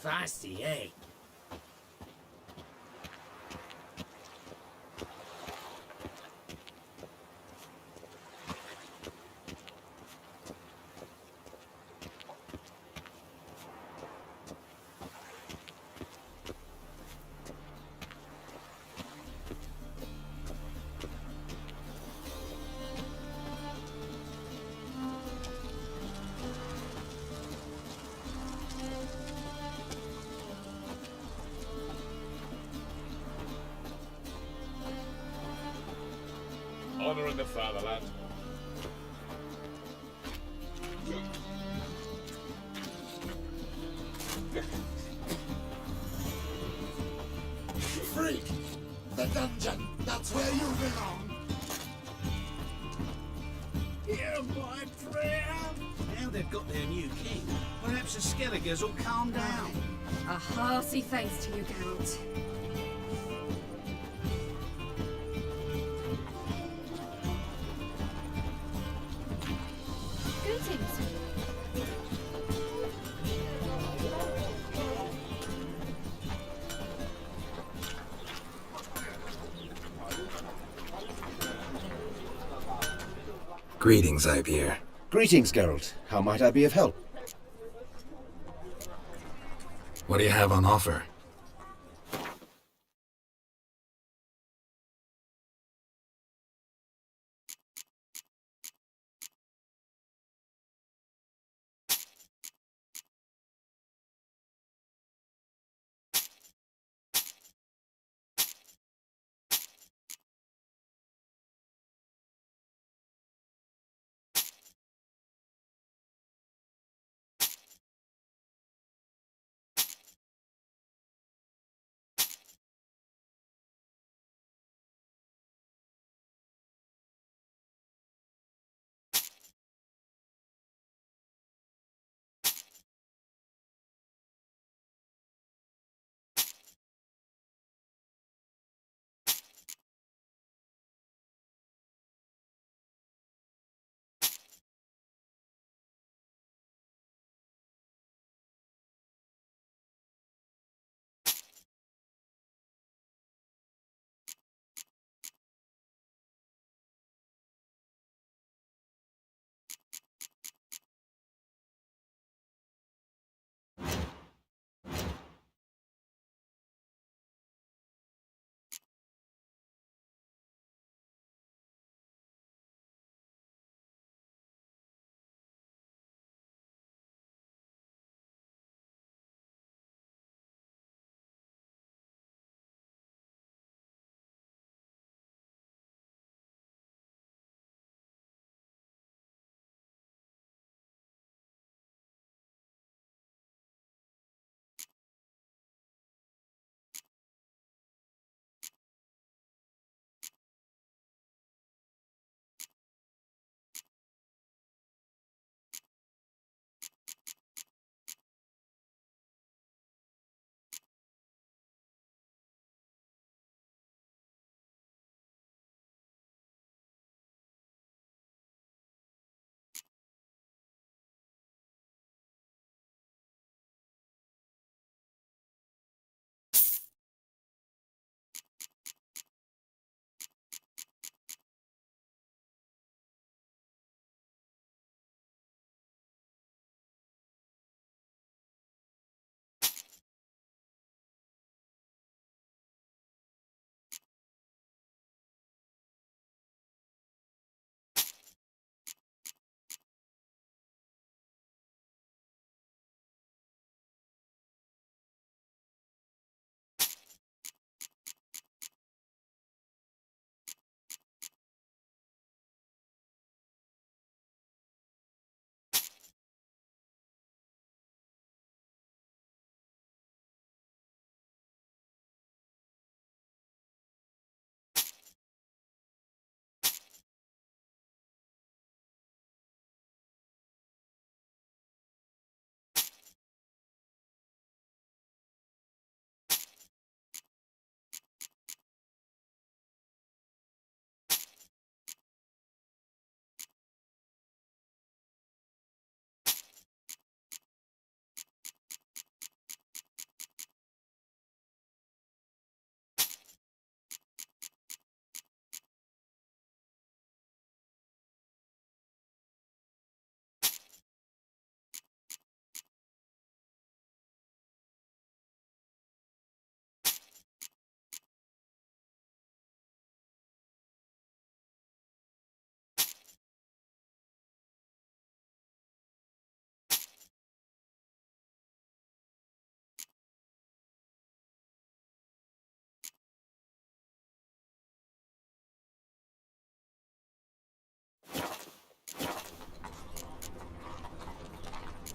Feisty, eh? Honouring the fatherland. Freak! The dungeon! That's where you belong! Hear my prayer! Now they've got their new king, perhaps the Skelligers will calm down. A hearty thanks to you, Geralt. Greetings. Greetings, Ibeer. Greetings, Geralt. How might I be of help? What do you have on offer?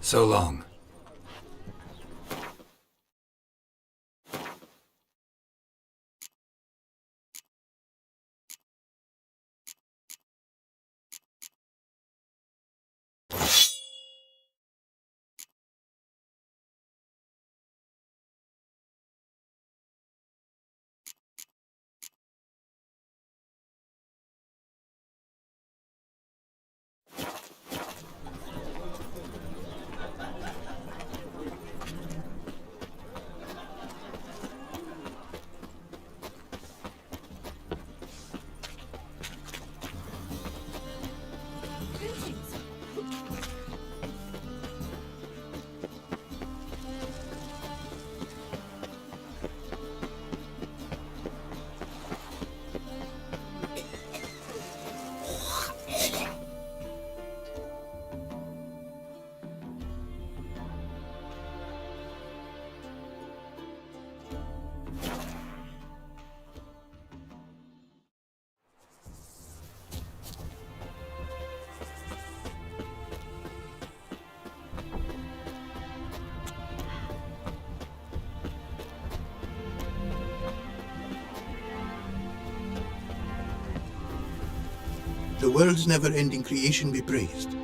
So long. Greetings. The world's never-ending creation be praised.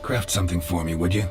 Craft something for me, would you?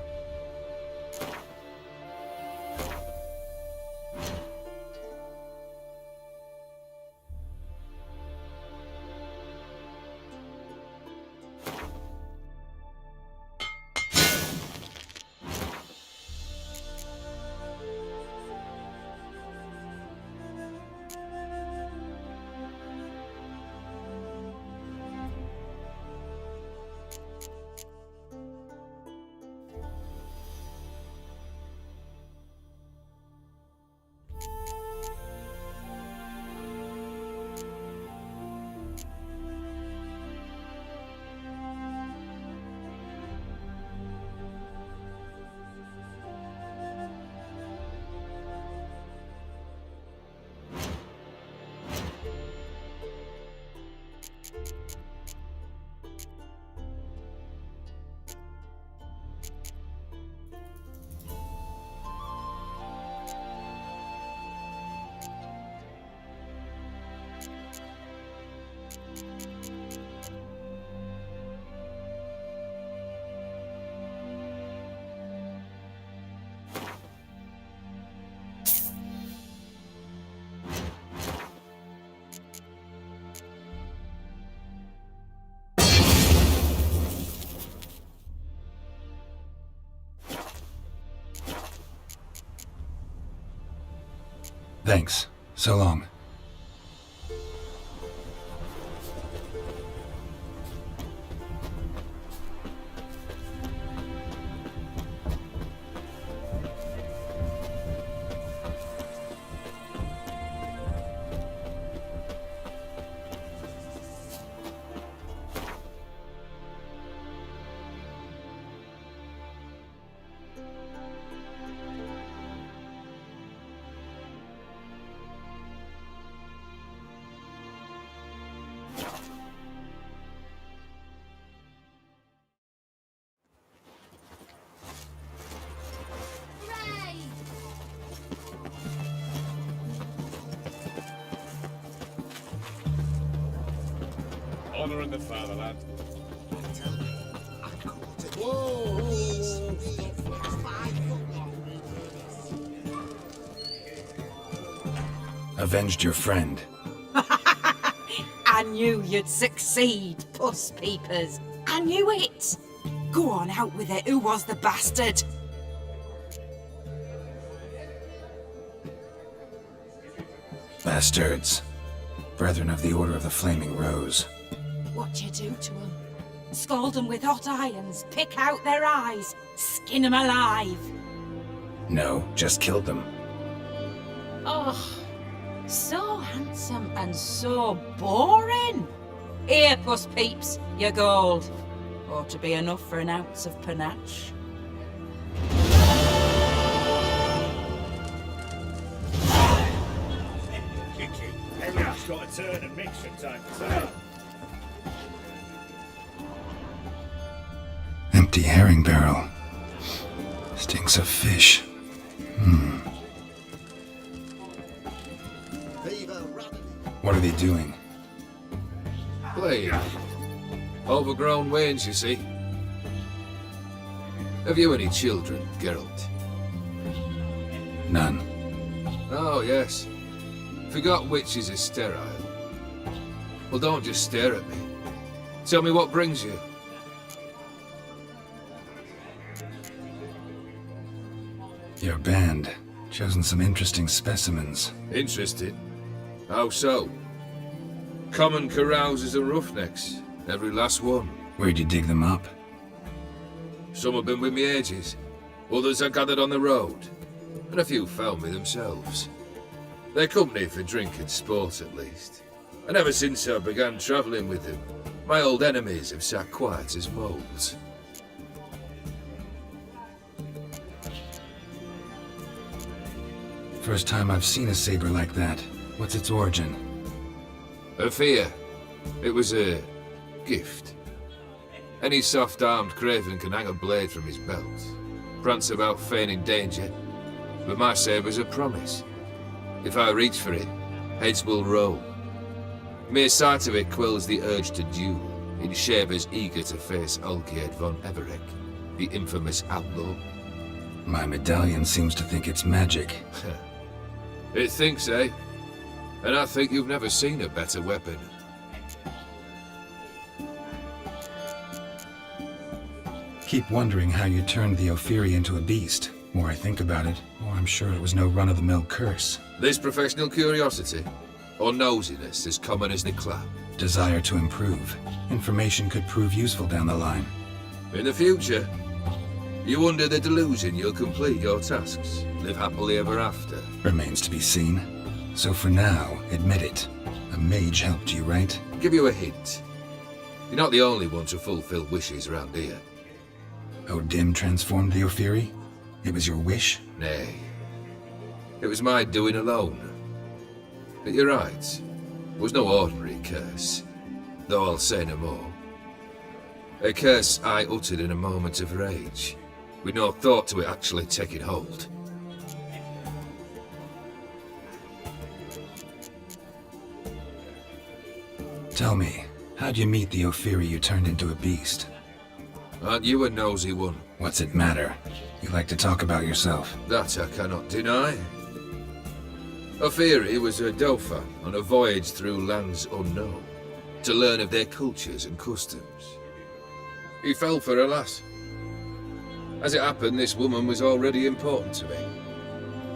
Thanks. So long. Hooray! Honouring the fatherland. Avenged your friend. I knew you'd succeed, puss peepers. I knew it. Go on, out with it. Who was the bastard? Bastards. Brethren of the Order of the Flaming Rose. What'd you do to them? Scald them with hot irons, pick out their eyes, skin them alive. No, just killed them. Oh, so handsome and so boring. Here, puss peeps, your gold. Ought to be enough for an ounce of panache. Everyone's got a turn and mix from time to time. empty herring barrel. Stinks of fish. What are they doing? Playing. Overgrown wains, you see. Have you any children, Geralt? None. Oh, yes. Forgot witches are sterile. Well, don't just stare at me. Tell me what brings you. Your band. Chosen some interesting specimens. Interested? How so? Common carousers and roughnecks. Every last one. Where'd you dig them up? Some have been with me ages. Others I gathered on the road. And a few found me themselves. They're company for drink and sport, at least. And ever since I began travelling with them, my old enemies have sat quiet as moles. First time I've seen a saber like that. What's its origin? A fear. It was a gift. Any soft-armed craven can hang a blade from his belt, prance about feigning danger, but my saber's a promise. If I reach for it, heads will roll. Mere sight of it quells the urge to duel, in shavers eager to face Olgierd von Everec, the infamous outlaw. My medallion seems to think it's magic. It thinks, eh? And I think you've never seen a better weapon. Keep wondering how you turned the Ophiri into a beast. More I think about it, more I'm sure it was no run-of-the-mill curse. This professional curiosity, or nosiness as common as the clap. Desire to improve. Information could prove useful down the line. In the future, you under the delusion you'll complete your tasks, live happily ever after. Remains to be seen. So for now, admit it. A mage helped you, right? Give you a hint. You're not the only one to fulfill wishes around here. Odim transformed the Ophiri? It was your wish? Nay. It was my doing alone. But you're right. It was no ordinary curse. Though I'll say no more. A curse I uttered in a moment of rage, with no thought to it actually taking hold. Tell me, how'd you meet the Ophiri you turned into a beast? Aren't you a nosy one? What's it matter? You like to talk about yourself. That I cannot deny. Ophiri was a Dauphin on a voyage through lands unknown, to learn of their cultures and customs. He fell for a lass. As it happened, this woman was already important to me.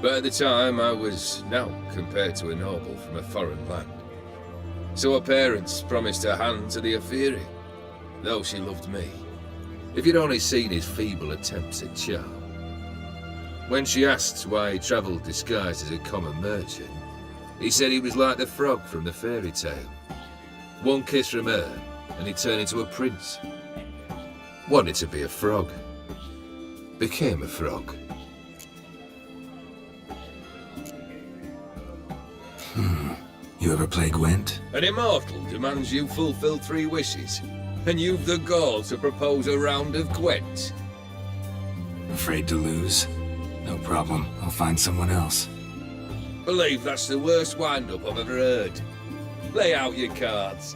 But at the time, I was now compared to a noble from a foreign land. So her parents promised her hand to the Ophiri, though she loved me. If you'd only seen his feeble attempts at charm. When she asked why he travelled disguised as a common merchant, he said he was like the frog from the fairy tale. One kiss from her, and he turned into a prince. Wanted to be a frog. Became a frog. You ever play Gwent? An immortal demands you fulfill 3 wishes, and you've the gall to propose a round of Gwent. Afraid to lose? No problem. I'll find someone else. Believe that's the worst wind-up I've ever heard. Lay out your cards.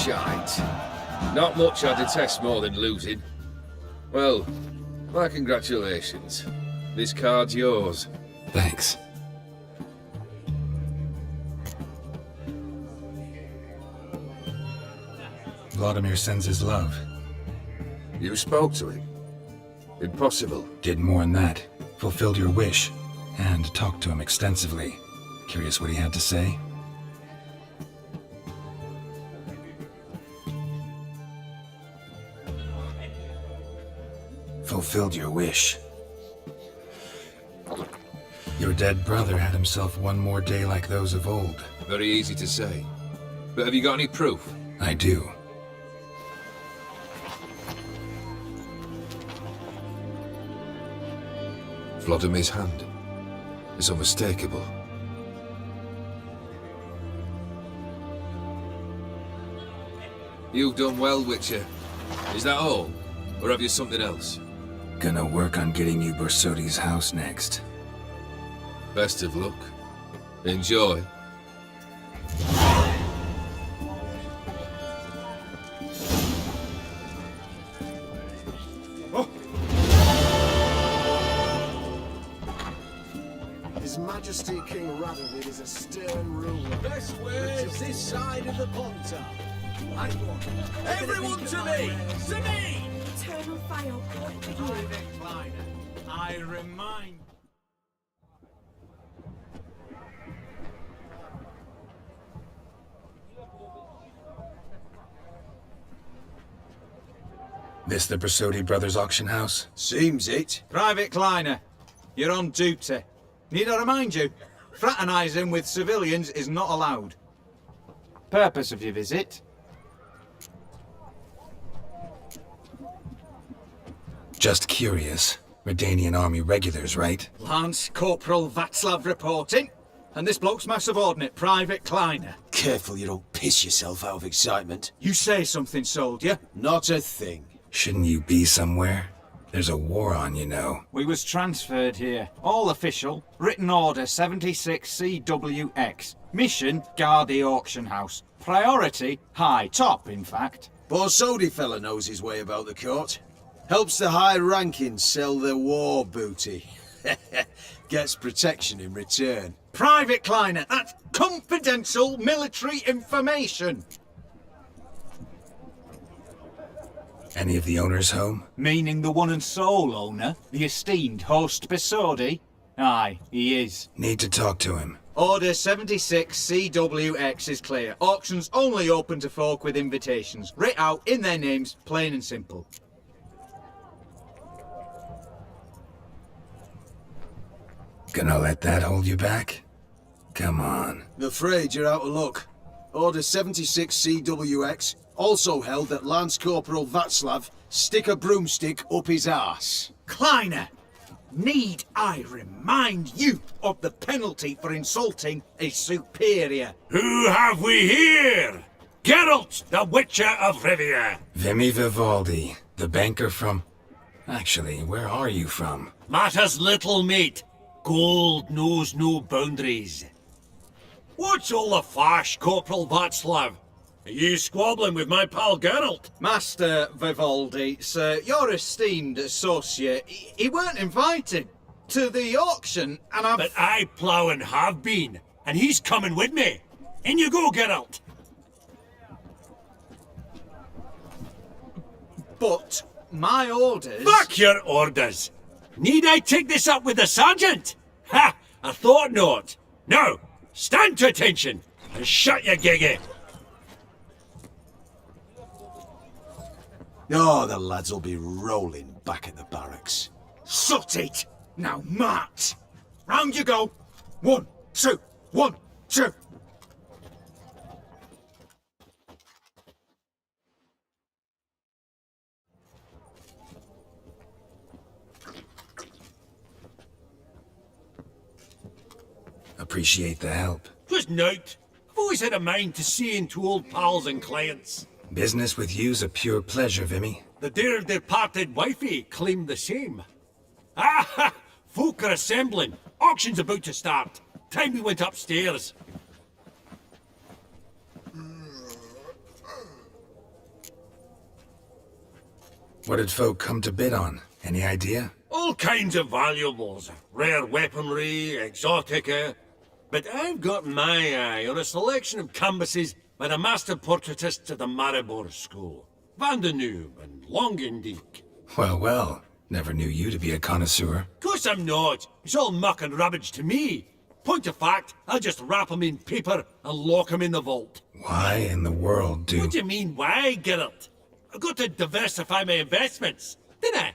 Shite. Not much I detest more than losing. Well, my congratulations. This card's yours. Thanks. Vladimir sends his love. You spoke to him? Impossible. Did more than that. Fulfilled your wish. And talked to him extensively. Curious what he had to say? Fulfilled your wish. Your dead brother had himself one more day like those of old. Very easy to say. But have you got any proof? I do. Vladimir's hand. It's unmistakable. You've done well, Witcher. Is that all? Or have you something else? Gonna work on getting you Borsodi's house next. Best of luck. Enjoy. His Majesty King Radovid is a stern ruler. Best ways this side of the Pontar. Everyone to me! To me! Eternal fire point for you. Private Kleiner, I remind... This the Borsodi Brothers auction house? Seems it. Private Kleiner, you're on duty. Need I remind you, fraternising with civilians is not allowed. Purpose of your visit? Just curious. Redanian army regulars, right? Lance Corporal Václav reporting. And this bloke's my subordinate, Private Kleiner. Careful you don't piss yourself out of excitement. You say something, soldier. Not a thing. Shouldn't you be somewhere? There's a war on, you know. We was transferred here. All official. Written order 76 CWX. Mission, guard the auction house. Priority, high. Top, in fact. Borsodi fella knows his way about the court. Helps the high rankings sell their war booty. Gets protection in return. Private Kleiner, that's confidential military information. Any of the owners home? Meaning the one and sole owner, the esteemed host Borsodi? Aye, he is. Need to talk to him. Order 76 CWX is clear. Auctions only open to folk with invitations. Writ out in their names, plain and simple. Gonna let that hold you back? Come on. I'm afraid you're out of luck. Order 76 CWX also held that Lance Corporal Václav stick a broomstick up his arse. Kleiner, need I remind you of the penalty for insulting a superior? Who have we here? Geralt, the Witcher of Rivia. Vimy Vivaldi, the banker from... Actually, where are you from? Matters little, mate. Gold knows no boundaries. What's all the fash, Corporal Václav? Are you squabbling with my pal Geralt? Master Vivaldi, sir, your esteemed associate, he weren't invited to the auction, and I've... But I plough and have been, and he's coming with me. In you go, Geralt. But my orders... Back your orders. Need I take this up with the sergeant? Ha! I thought not. Now, stand to attention and shut your giggy. Oh, the lads will be rolling back at the barracks. Sort it! Now march! Round you go! 1, 2, 1, 2! Appreciate the help. 'Twas nowt. I've always had a mind to see into old pals and clients. Business with you's a pure pleasure, Vimy. The dear departed wifey claimed the same. Ah! Folk are assembling. Auction's about to start. Time we went upstairs. What did folk come to bid on? Any idea? All kinds of valuables. Rare weaponry, exotica. But I've got my eye on a selection of canvases by the master portraitists of the Maribor School. Van de Noob and Longendijk. Well, well. Never knew you to be a connoisseur. Of course I'm not. It's all muck and rubbish to me. Point of fact, I'll just wrap 'em in paper and lock 'em in the vault. Why in the world do... What do you mean, why, Geralt? I've got to diversify my investments, didn't I?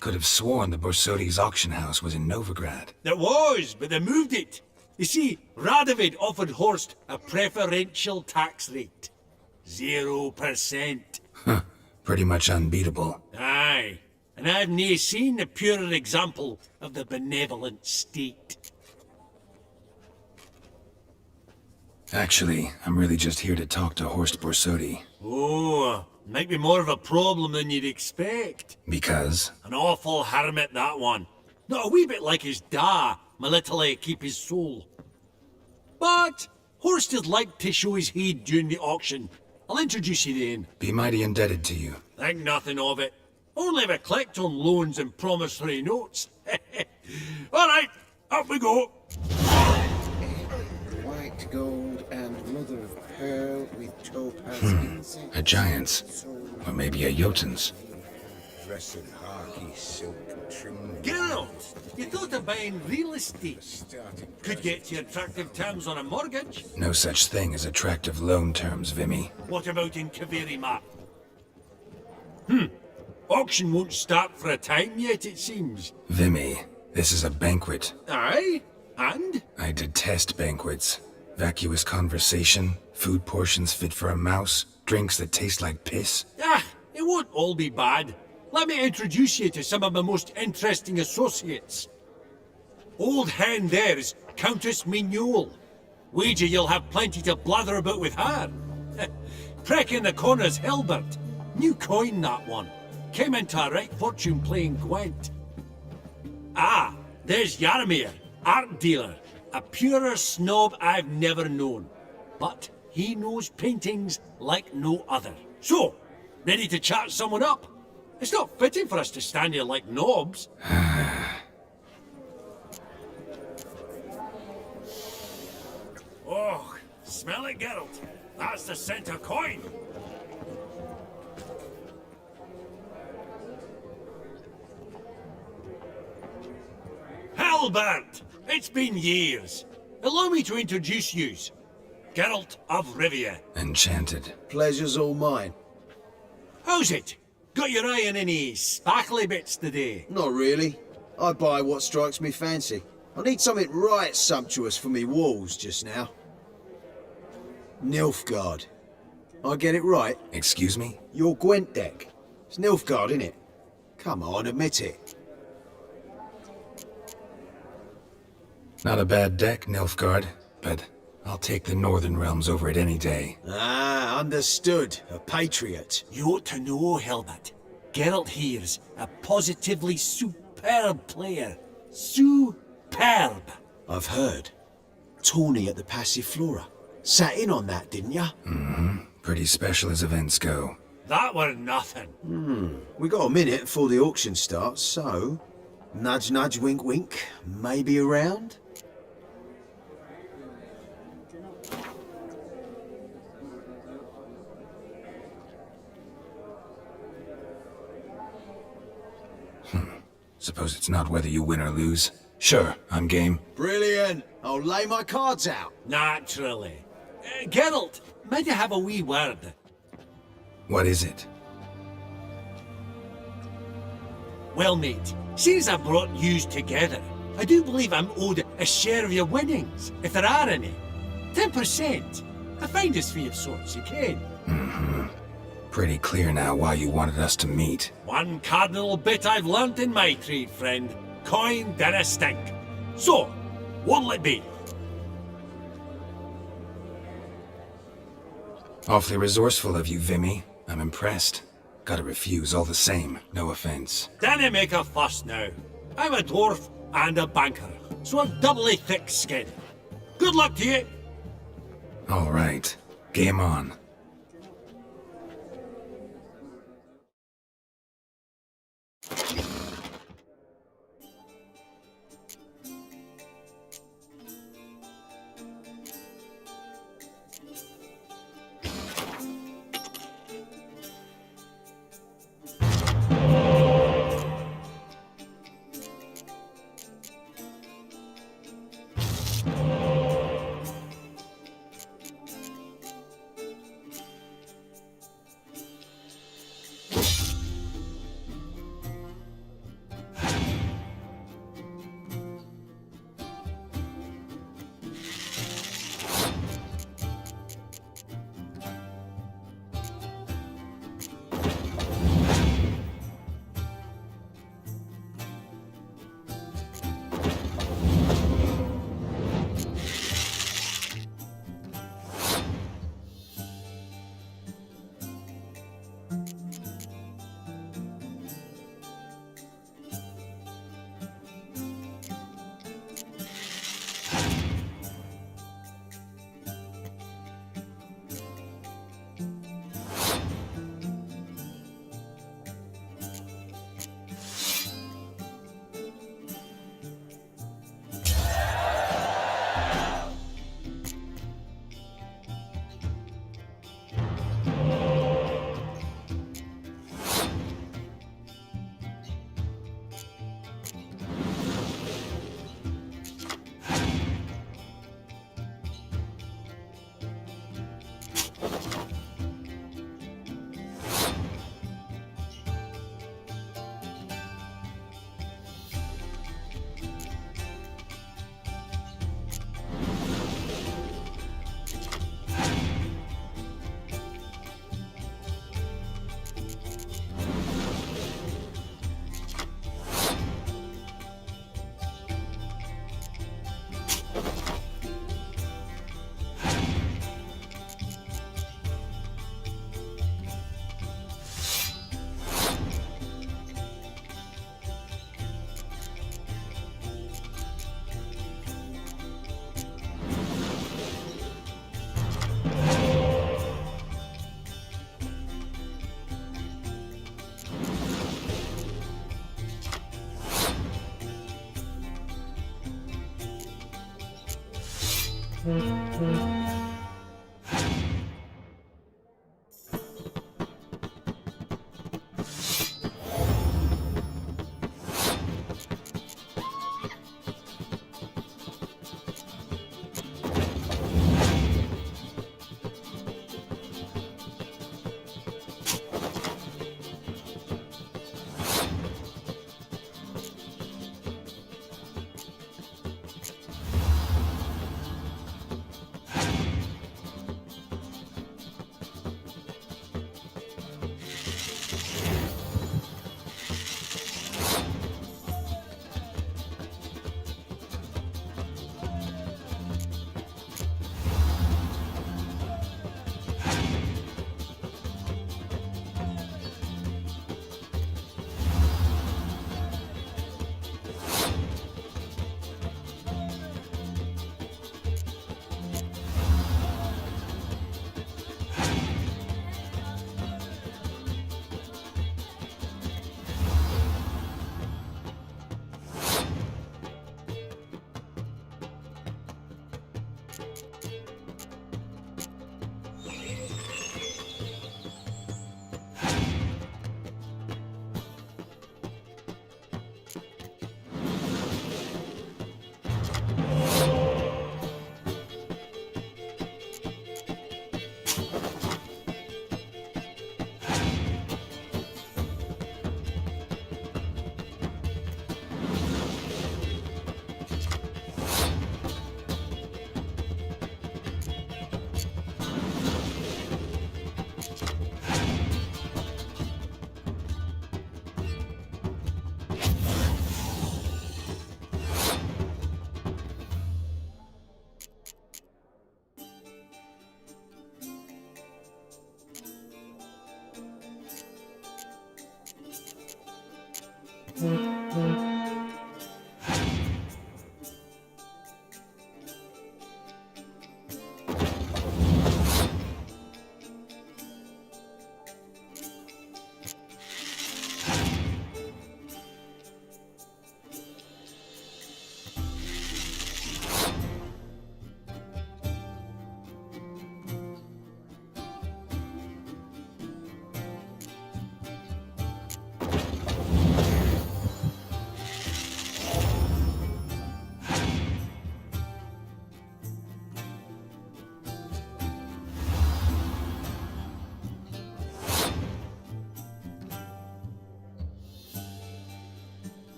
Could have sworn the Borsodi's auction house was in Novigrad. There was, but they moved it. You see, Radovid offered Horst a preferential tax rate. 0%. Huh. Pretty much unbeatable. Aye, and I've nae seen a purer example of the benevolent state. Actually, I'm really just here to talk to Horst Borsodi. Oh, might be more of a problem than you'd expect. Because? An awful hermit, that one. Not a wee bit like his da, my little keep his soul. But Horst would like to show his head during the auction. I'll introduce you then. Be mighty indebted to you. Think nothing of it. Only if I collect on loans and promissory notes. All right, up we go. White gold and mother of pearl with topaz incense. A giant's. Or maybe a Jotun's. Dress in harky silk trimmed. Geralt, you thought of buying real estate. Could get you attractive terms on a mortgage. No such thing as attractive loan terms, Vimy. What about in Kaveri Map? Auction won't start for a time yet, it seems. Vimy, this is a banquet. Aye? And? I detest banquets. Vacuous conversation, food portions fit for a mouse, drinks that taste like piss. Ah, it won't all be bad. Let me introduce you to some of my most interesting associates. Old hen there is Countess Mignole. Wager you'll have plenty to blather about with her. Preck in the corner's Hilbert. New coin, that one. Came into a right fortune playing Gwent. Ah, there's Yarmir, art dealer. A purer snob I've never known. But he knows paintings like no other. So, ready to chat someone up? It's not fitting for us to stand here like knobs. Oh, smell it, Geralt. That's the center coin. Halbert! It's been years. Allow me to introduce yous. Geralt of Rivia. Enchanted. Pleasure's all mine. How's it? Got your eye on any sparkly bits today? Not really. I buy what strikes me fancy. I need something right sumptuous for me walls just now. Nilfgaard. I get it right? Excuse me? Your Gwent deck. It's Nilfgaard, innit? Come on, admit it. Not a bad deck, Nilfgaard, but I'll take the Northern Realms over it any day. Ah, understood. A patriot. You ought to know, Hilbert. Geralt here's a positively superb player. Superb. I've heard. Tawny at the Passiflora. Sat in on that, didn't ya? Pretty special as events go. That were nothing. We got a minute before the auction starts, so... Nudge, nudge, wink, wink. Maybe around? Suppose it's not whether you win or lose. Sure, I'm game. Brilliant. I'll lay my cards out. Naturally. Geralt, might I have a wee word? What is it? Well, mate, since I brought yous together, I do believe I'm owed a share of your winnings, if there are any. 10%. A finder's fee of sorts, you can. Pretty clear now why you wanted us to meet. One cardinal bit I've learnt in my trade, friend. Coin dinna stink. So, what'll it be? Awfully resourceful of you, Vimy. I'm impressed. Gotta refuse all the same, no offense. Dinna make a fuss now. I'm a dwarf and a banker, so I'm doubly thick-skinned. Good luck to you. All right, game on.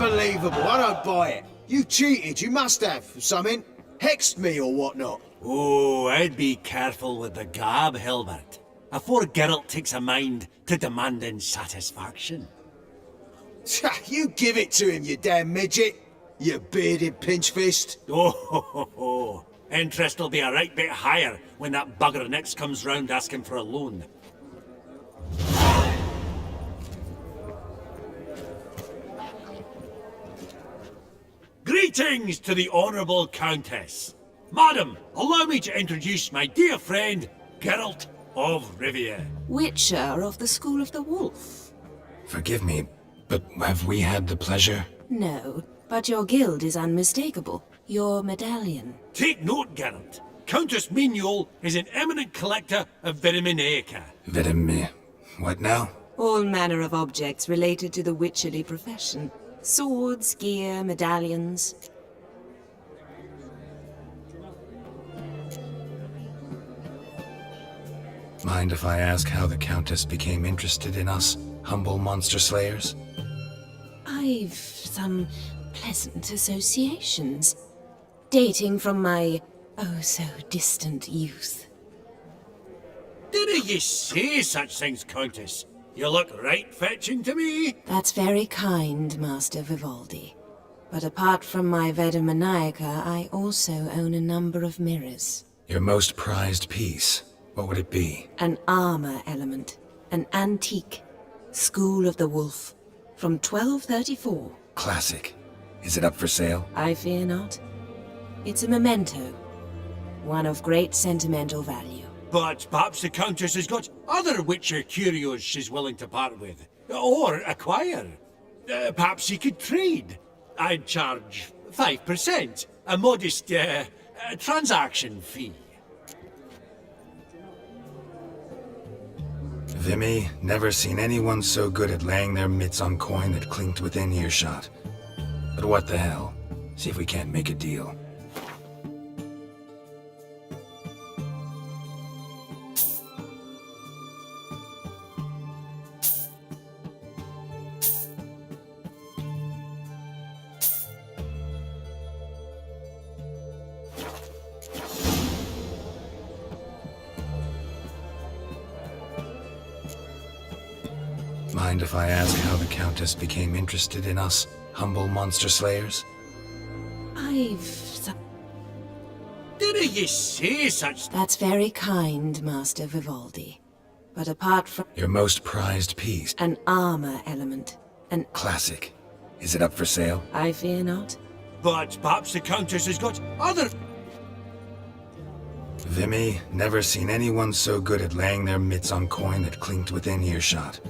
Unbelievable. I don't buy it. You cheated. You must have. Something. Hexed me or whatnot. Oh, I'd be careful with the gab, Hilbert. Afore Geralt takes a mind to demanding satisfaction. You give it to him, you damn midget. You bearded pinchfist. Oh, interest will be a right bit higher when that bugger next comes round asking for a loan. Greetings to the Honourable Countess. Madam, allow me to introduce my dear friend, Geralt of Rivia. Witcher of the School of the Wolf. Forgive me, but have we had the pleasure? No, but your guild is unmistakable. Your medallion. Take note, Geralt. Countess Mignoul is an eminent collector of Vitaminaica. What now? All manner of objects related to the witcherly profession. Swords, gear, medallions. Mind if I ask how the Countess became interested in us, humble monster slayers? I've some pleasant associations, dating from my oh-so-distant youth. Didn't you say such things, Countess? You look right fetching to me. That's very kind, Master Vivaldi. But apart from my Vitaminaica, I also own a number of mirrors. Your most prized piece, what would it be? An armor element. An antique. School of the Wolf. From 1234. Classic. Is it up for sale? I fear not. It's a memento. One of great sentimental value. But perhaps the Countess has got other Witcher curios she's willing to part with. Or acquire. Perhaps she could trade. I'd charge 5%. A modest, transaction fee. Vimy, never seen anyone so good at laying their mitts on coin that clinked within earshot. But what the hell? See if we can't make a deal. Mind if I ask how the Countess became interested in us, humble monster slayers? Didn't you say such... That's very kind, Master Vivaldi. But apart from... Your most prized piece. An armor element. An... Classic. Is it up for sale? I fear not. But perhaps the Countess has got other... Vimy, never seen anyone so good at laying their mitts on coin that clinked within earshot.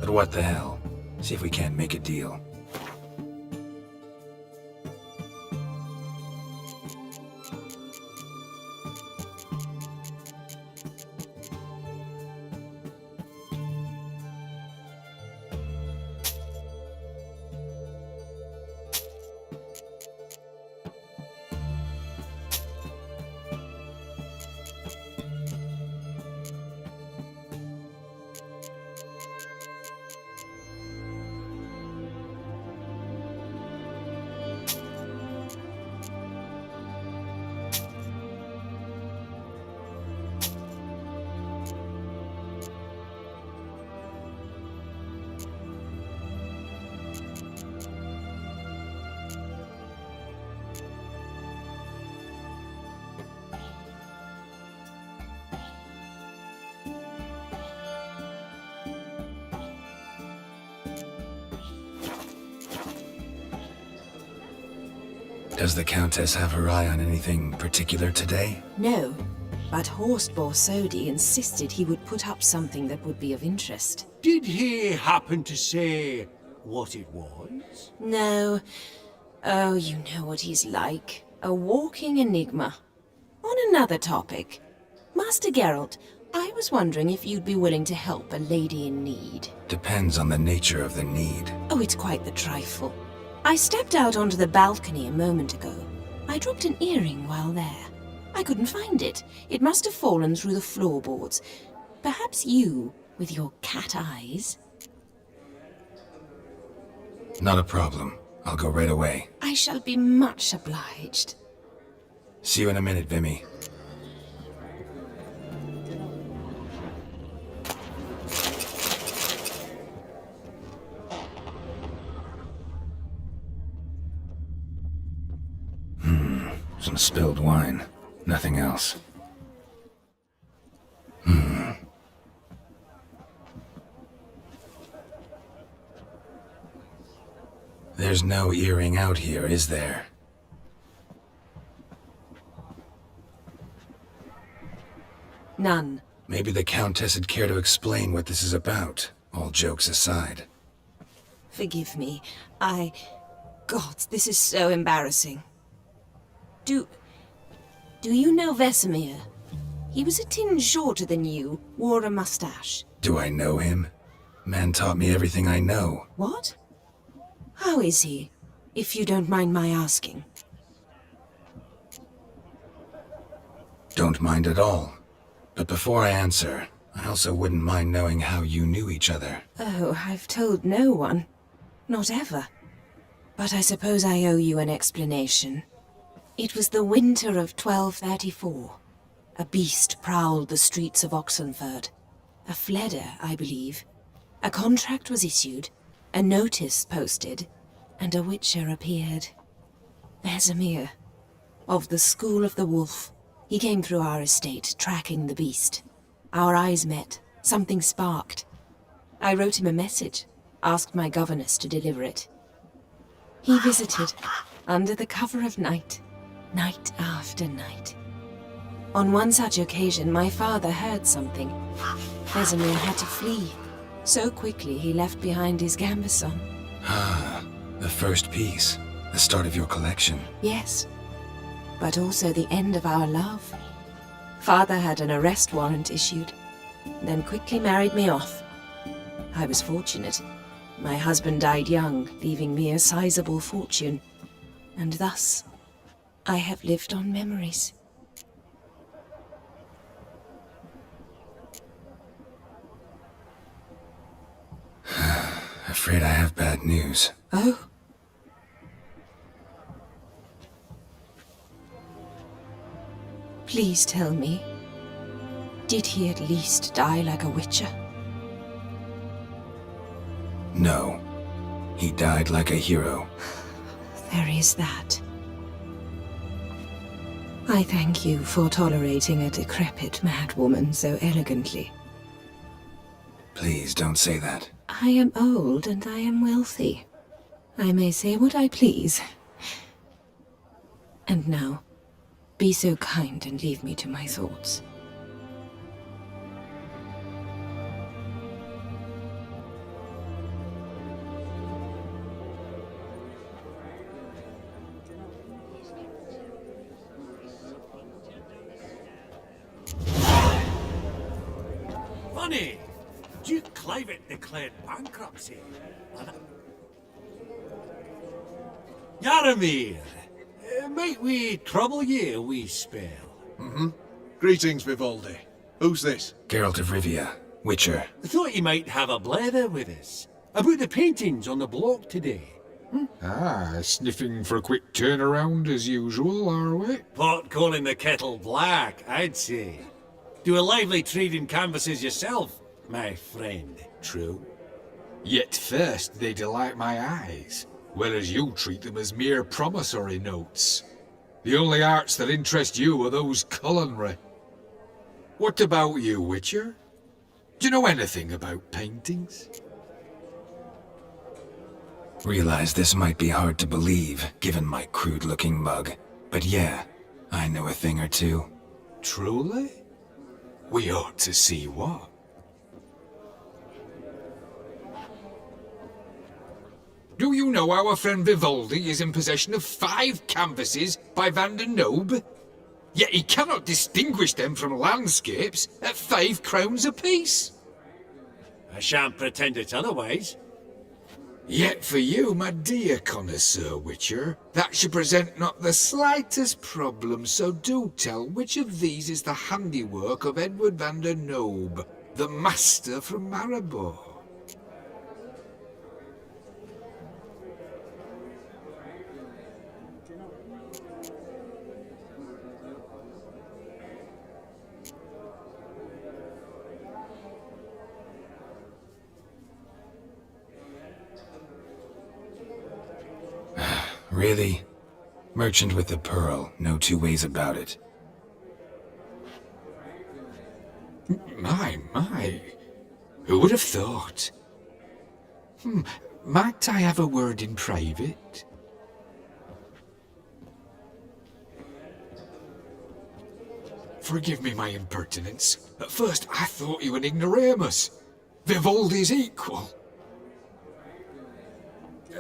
But what the hell? See if we can't make a deal. Does the Countess have her eye on anything particular today? No, but Horst Borsodi insisted he would put up something that would be of interest. Did he happen to say what it was? No. Oh, you know what he's like. A walking enigma. On another topic. Master Geralt, I was wondering if you'd be willing to help a lady in need. Depends on the nature of the need. Oh, it's quite the trifle. I stepped out onto the balcony a moment ago. I dropped an earring while there. I couldn't find it. It must have fallen through the floorboards. Perhaps you, with your cat eyes? Not a problem. I'll go right away. I shall be much obliged. See you in a minute, Vimy. Some spilled wine. Nothing else. There's no earring out here, is there? None. Maybe the Countess would care to explain what this is about, all jokes aside. Forgive me. God, this is so embarrassing. Do you know Vesemir? He was a tinge shorter than you, wore a mustache. Do I know him? Man taught me everything I know. What? How is he, if you don't mind my asking? Don't mind at all. But before I answer, I also wouldn't mind knowing how you knew each other. Oh, I've told no one. Not ever. But I suppose I owe you an explanation. It was the winter of 1234. A beast prowled the streets of Oxenford. A fledder, I believe. A contract was issued, a notice posted, and a witcher appeared. Vesemir, of the School of the Wolf. He came through our estate, tracking the beast. Our eyes met. Something sparked. I wrote him a message, asked my governess to deliver it. He visited, under the cover of night, night after night. On one such occasion, my father heard something. Vesemir had to flee. So quickly, he left behind his gambeson. Ah, the first piece. The start of your collection. Yes, but also the end of our love. Father had an arrest warrant issued, then quickly married me off. I was fortunate. My husband died young, leaving me a sizable fortune. And thus, I have lived on memories. Afraid I have bad news. Oh? Please tell me, did he at least die like a witcher? No. He died like a hero. There is that. I thank you for tolerating a decrepit madwoman so elegantly. Please don't say that. I am old and I am wealthy. I may say what I please. And now, be so kind and leave me to my thoughts. Funny! Duke Clivet declared bankruptcy. Yaramir, might we trouble ye a wee spell? Greetings, Vivaldi. Who's this? Geralt of Rivia, Witcher. I thought you might have a blether with us. About the paintings on the block today. Ah, sniffing for a quick turnaround as usual, are we? Pot calling the kettle black, I'd say. Do a lively trade in canvases yourself, my friend. True. Yet first they delight my eyes, whereas you treat them as mere promissory notes. The only arts that interest you are those culinary. What about you, Witcher? Do you know anything about paintings? Realize this might be hard to believe, given my crude-looking mug. But yeah, I know a thing or two. Truly? We ought to see what. Do you know our friend Vivaldi is in possession of 5 canvases by Van der Noob? Yet he cannot distinguish them from landscapes at 5 crowns apiece. I shan't pretend it's otherwise. Yet for you, my dear connoisseur Witcher, that should present not the slightest problem, so do tell which of these is the handiwork of Edward van der Noob, the master from Maribor. Really? Merchant with the pearl, no two ways about it. My. Who would have thought? Might I have a word in private? Forgive me my impertinence. At first I thought you an ignoramus. Vivaldi's equal.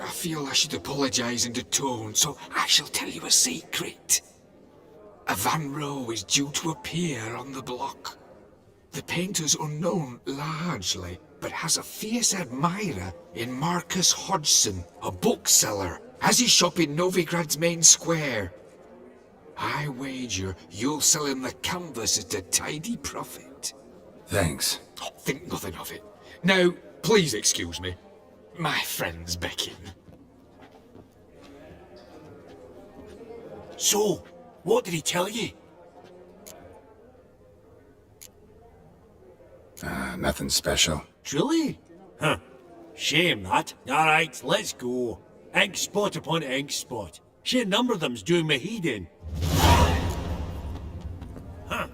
I feel I should apologize and atone, so I shall tell you a secret. A Van Rowe is due to appear on the block. The painter's unknown largely, but has a fierce admirer in Marcus Hodgson, a bookseller, has his shop in Novigrad's main square. I wager you'll sell him the canvas at a tidy profit. Thanks. Oh, think nothing of it. Now, please excuse me. My friend's beckon. So, what did he tell you? Nothing special. Truly? Huh. Shame that. Alright, let's go. Ink spot upon ink spot. Sheer number of them's doing me heed in. Huh.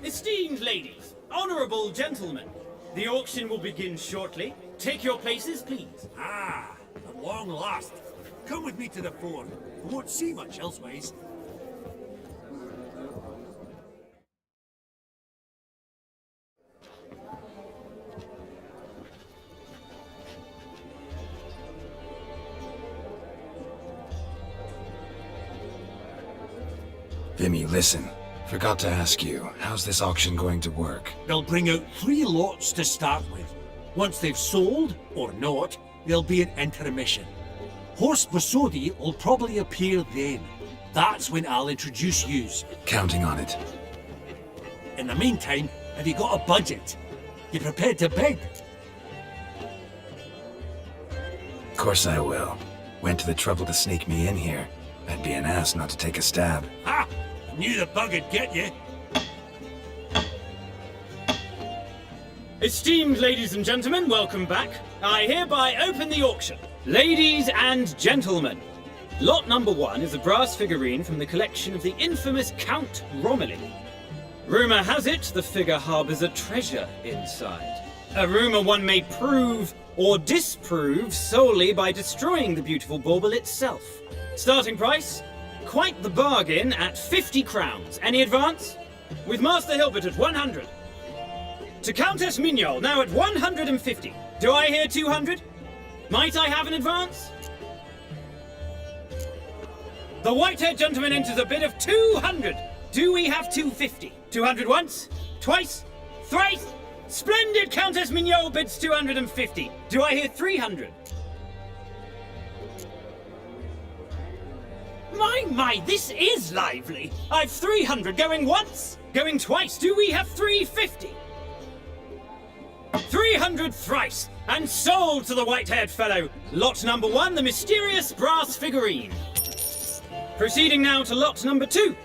Esteemed ladies, honourable gentlemen, the auction will begin shortly. Take your places, please. Ah, at long last. Come with me to the fore. We won't see much elseways. Vimy, listen. Forgot to ask you, how's this auction going to work? They'll bring out 3 lots to start with. Once they've sold, or not, there'll be an intermission. Horse Basodi will probably appear then. That's when I'll introduce yous. Counting on it. In the meantime, have you got a budget? You prepared to bid? Of course I will. Went to the trouble to sneak me in here. I'd be an ass not to take a stab. Ha! Knew the bug would get you. Esteemed ladies and gentlemen, welcome back. I hereby open the auction. Ladies and gentlemen, lot number 1 is a brass figurine from the collection of the infamous Count Romilly. Rumour has it the figure harbours a treasure inside. A rumour one may prove or disprove solely by destroying the beautiful bauble itself. Starting price? Quite the bargain at 50 crowns. Any advance? With Master Hilbert at 100. To Countess Mignol, now at 150. Do I hear 200? Might I have an advance? The white-haired gentleman enters a bid of 200. Do we have 250? 200 once? Twice? Thrice? Splendid! Countess Mignol bids 250. Do I hear 300? My, this is lively. I've 300 going once, going twice. Do we have 350? 300 thrice, and sold to the white-haired fellow. Lot number 1, the mysterious brass figurine. Proceeding now to lot number 2.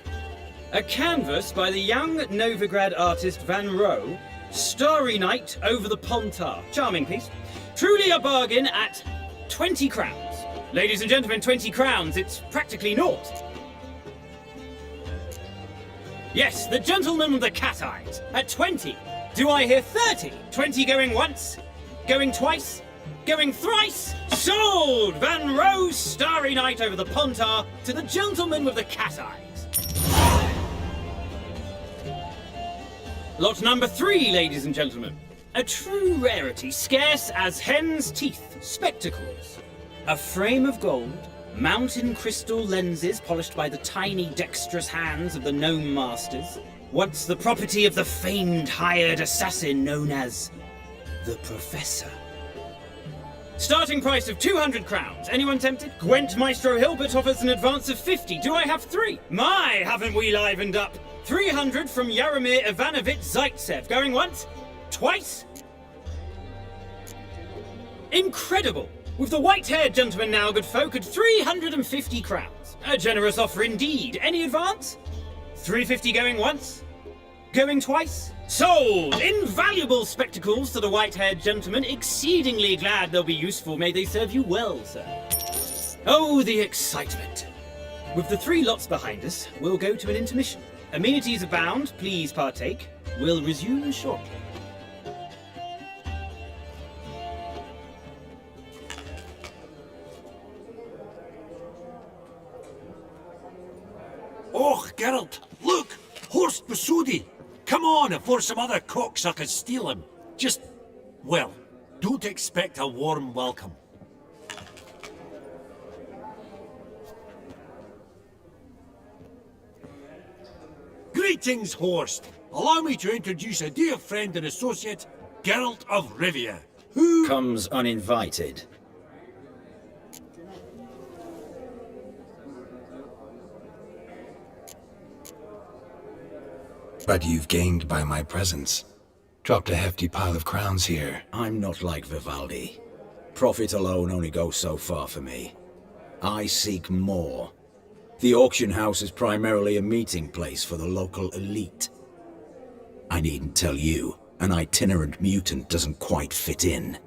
A canvas by the young Novigrad artist Van Rowe, Starry Night over the Pontar. Charming piece. Truly a bargain at 20 crowns. Ladies and gentlemen, 20 crowns, it's practically naught. Yes, the gentleman with the cat eyes, at 20. Do I hear 30? 20 going once, going twice, going thrice? Sold! Van Rowe's Starry Night over the Pontar to the gentleman with the cat eyes. Lot number 3, ladies and gentlemen. A true rarity, scarce as hen's teeth, spectacles. A frame of gold, mountain crystal lenses polished by the tiny dexterous hands of the gnome masters, once the property of the famed hired assassin known as the Professor. Starting price of 200 crowns. Anyone tempted? Gwent Maestro Hilbert offers an advance of 50. Do I have 3? My, haven't we livened up? 300 from Yaromir Ivanovich Zaitsev. Going once? Twice? Incredible! With the white-haired gentleman now, good folk, at 350 crowns. A generous offer indeed. Any advance? 350 going once? Going twice? Sold! Invaluable spectacles to the white-haired gentleman. Exceedingly glad they'll be useful. May they serve you well, sir. Oh, the excitement. With the 3 lots behind us, we'll go to an intermission. Amenities abound, please partake. We'll resume shortly. Oh, Geralt, look! Horst Basudi! Come on before some other cocksuckers steal him. Just, well, don't expect a warm welcome. Greetings, Horst. Allow me to introduce a dear friend and associate, Geralt of Rivia, who... Comes uninvited. But you've gained by my presence. Dropped a hefty pile of crowns here. I'm not like Vivaldi. Profit alone only goes so far for me. I seek more. The auction house is primarily a meeting place for the local elite. I needn't tell you, an itinerant mutant doesn't quite fit in.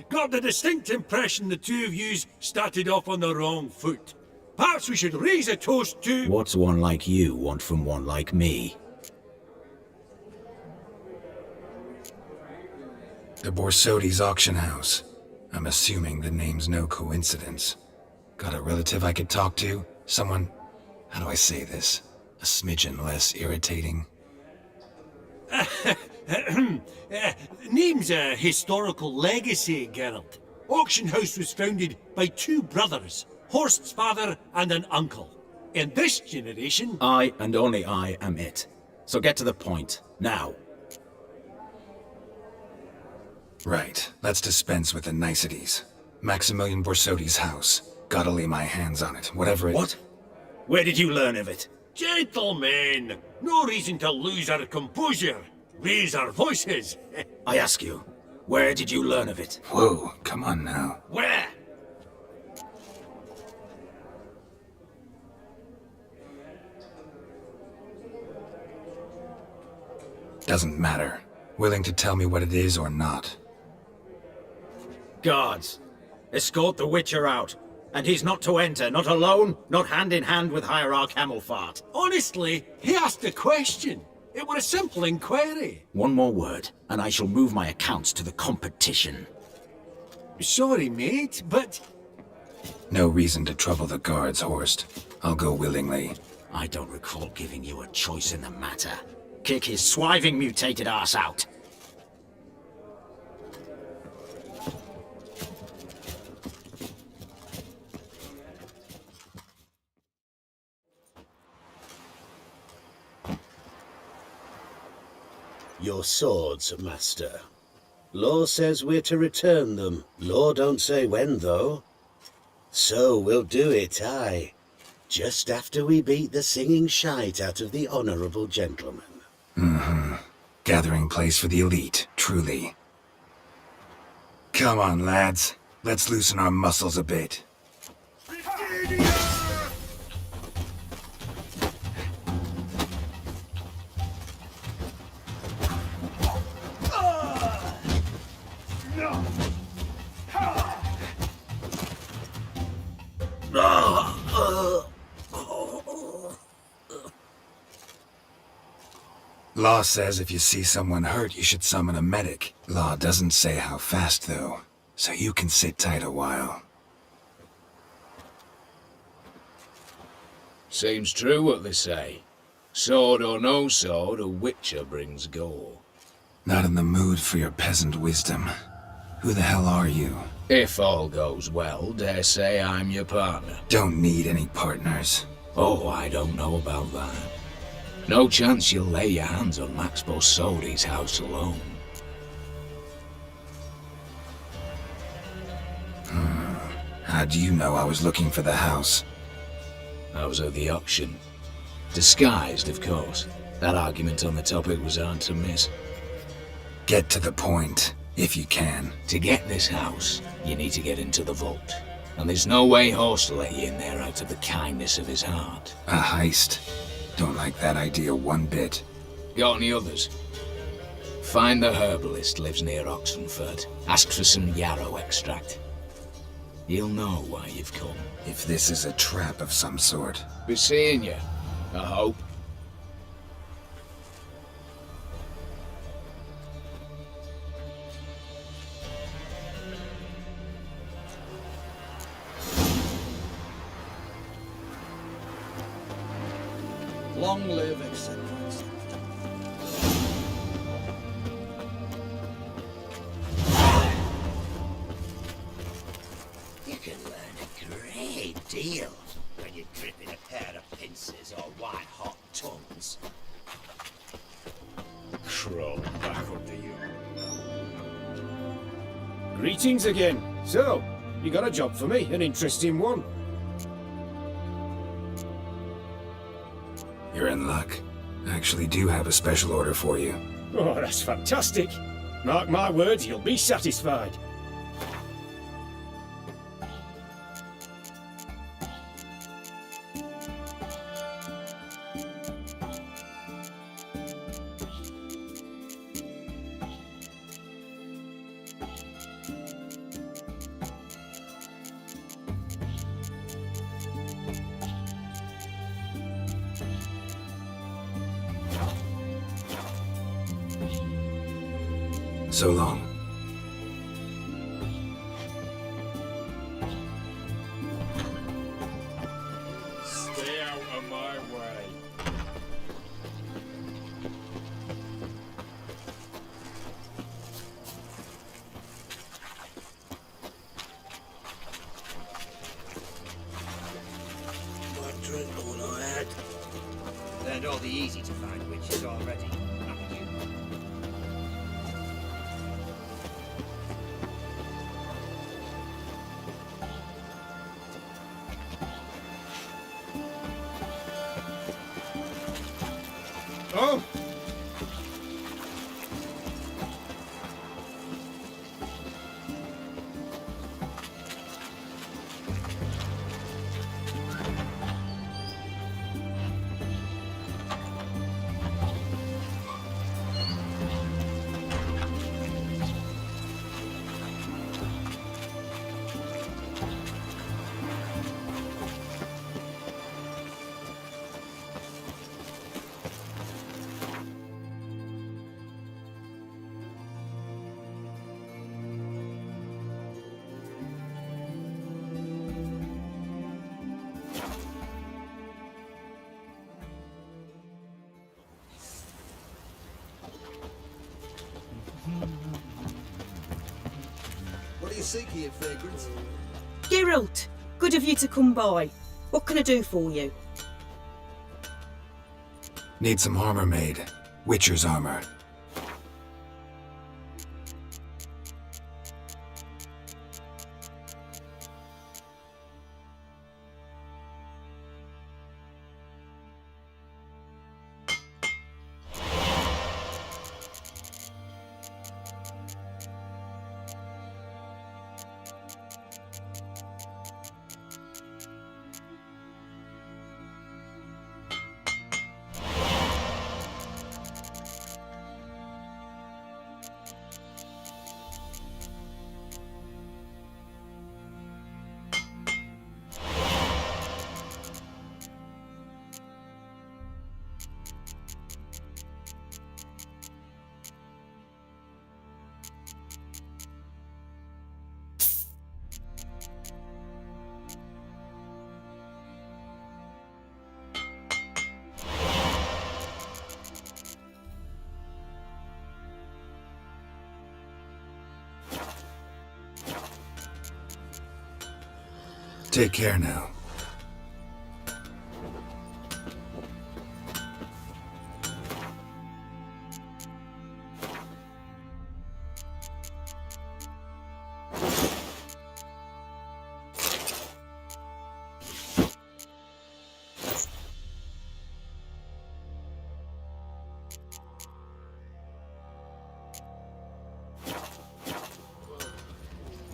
Got the distinct impression the two of yous started off on the wrong foot. Perhaps we should raise a toast to... What's one like you want from one like me? The Borsodi's auction house. I'm assuming the name's no coincidence. Got a relative I could talk to? Someone, how do I say this? A smidgen less irritating? Name's a historical legacy, Geralt. Auction house was founded by 2 brothers, Horst's father and an uncle. In this generation... I and only I am it. So get to the point, now. Right, let's dispense with the niceties. Maximilian Borsodi's house. Gotta lay my hands on it, whatever it... What? Where did you learn of it? Gentlemen, no reason to lose our composure. Raise our voices. I ask you, where did you learn of it? Whoa, come on now. Where? Doesn't matter. Willing to tell me what it is or not. Guards, escort the Witcher out. And he's not to enter, not alone, not hand in hand with Hierarch Hamelfart. Honestly, he asked a question. It was a simple inquiry. One more word, and I shall move my accounts to the competition. Sorry, mate, but... No reason to trouble the guards, Horst. I'll go willingly. I don't recall giving you a choice in the matter. Kick his swiving mutated ass out. Your swords, Master. Law says we're to return them. Law don't say when, though. So we'll do it, aye. Just after we beat the singing shite out of the honourable gentleman. Mm-hmm. Gathering place for the elite, truly. Come on, lads. Let's loosen our muscles a bit. Law says if you see someone hurt, you should summon a medic. Law doesn't say how fast, though, so you can sit tight a while. Seems true what they say. Sword or no sword, a Witcher brings gore. Not in the mood for your peasant wisdom. Who the hell are you? If all goes well, dare say I'm your partner. Don't need any partners. Oh, I don't know about that. No chance you'll lay your hands on Max Borsodi's house alone. How do you know I was looking for the house? I was at the auction. Disguised, of course. That argument on the topic was hard to miss. Get to the point, if you can. To get this house, you need to get into the vault. And there's no way Horst will let you in there out of the kindness of his heart. A heist. Don't like that idea one bit. Got any others? Find the herbalist lives near Oxenford. Ask for some yarrow extract. He'll know why you've come. If this is a trap of some sort. Be seeing you, I hope. Long live, etc. You can learn a great deal when you're gripping a pair of pincers or white-hot tongues. Crawl back under you. Greetings again. So, you got a job for me, an interesting one. You're in luck. I actually do have a special order for you. Oh, that's fantastic. Mark my words, you'll be satisfied. So long. Stay out of my way. Might drink all I had. Learned all the easy to find witches already, haven't you? Oh! What do you seek here, vagrant? Geralt, good of you to come by. What can I do for you? Need some armor made. Witcher's armor. Take care now.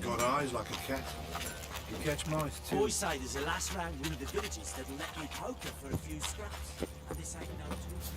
Got eyes like a cat. You catch mice too. Boys say there's a last round win of the villages that'll let you poker for a few scraps. And this ain't no tourist.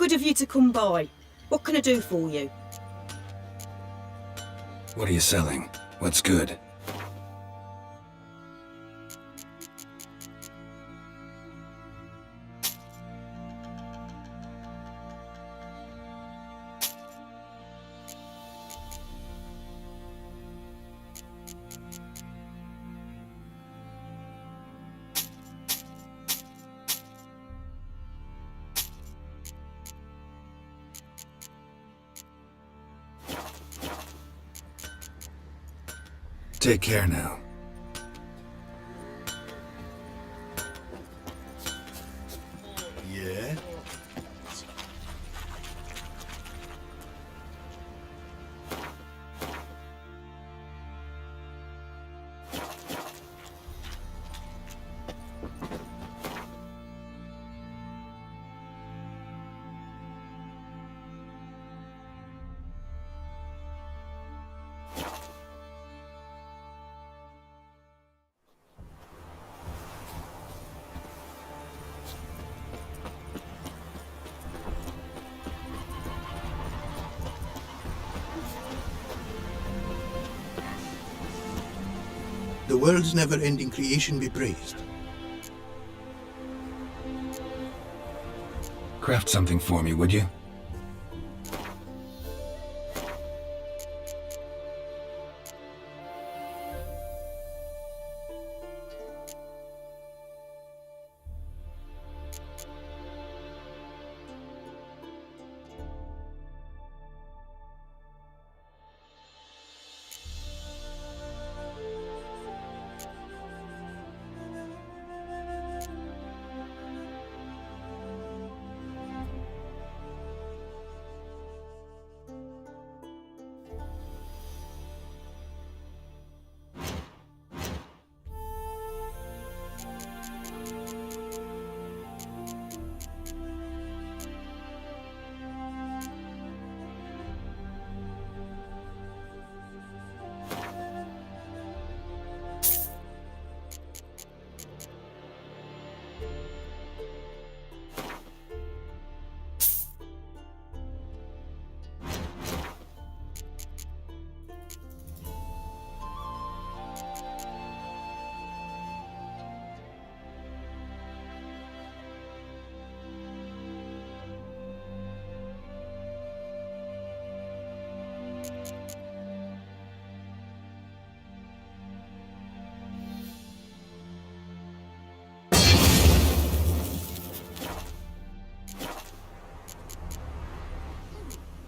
Good of you to come by. What can I do for you? What are you selling? What's good? Take care now. Yeah? The world's never-ending creation be praised. Craft something for me, would you?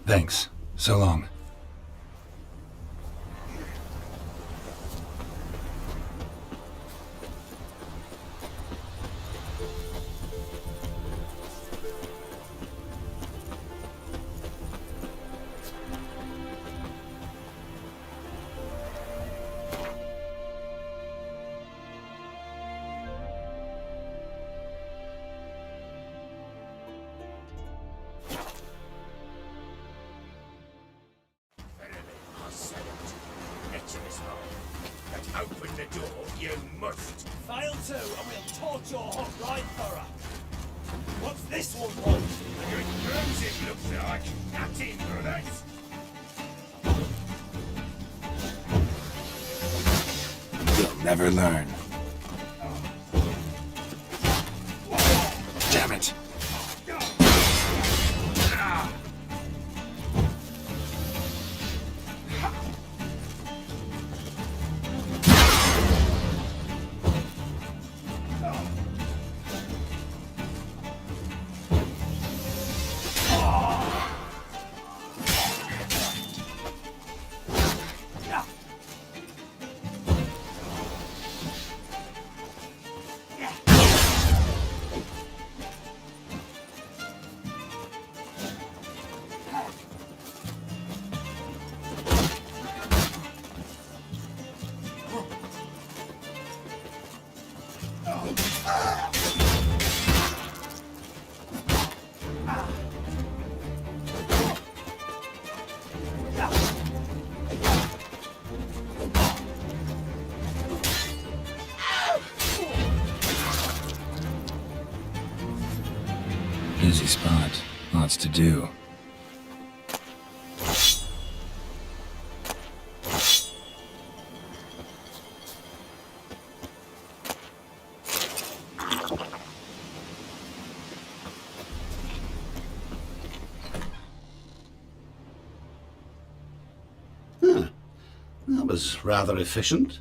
Thanks. So long. Open the door, you must. Fail to, and we'll torch your hot right thorough. What's this one want? A good bruising, looks like. At him, brothers. You'll never learn. Damn it! Busy spot. Lots to do. That was rather efficient.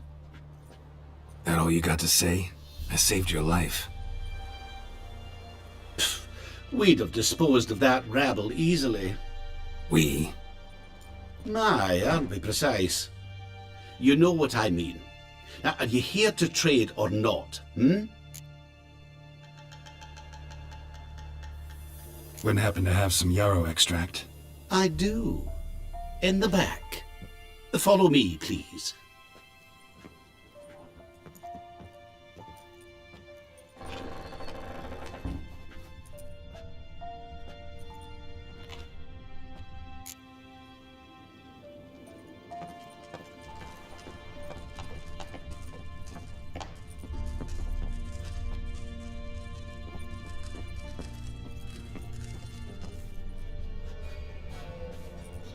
That all you got to say? I saved your life. We'd have disposed of that rabble easily. We? Aye, I'll be precise. You know what I mean. Now, are you here to trade or not, Wouldn't happen to have some yarrow extract? I do. In the back. Follow me, please.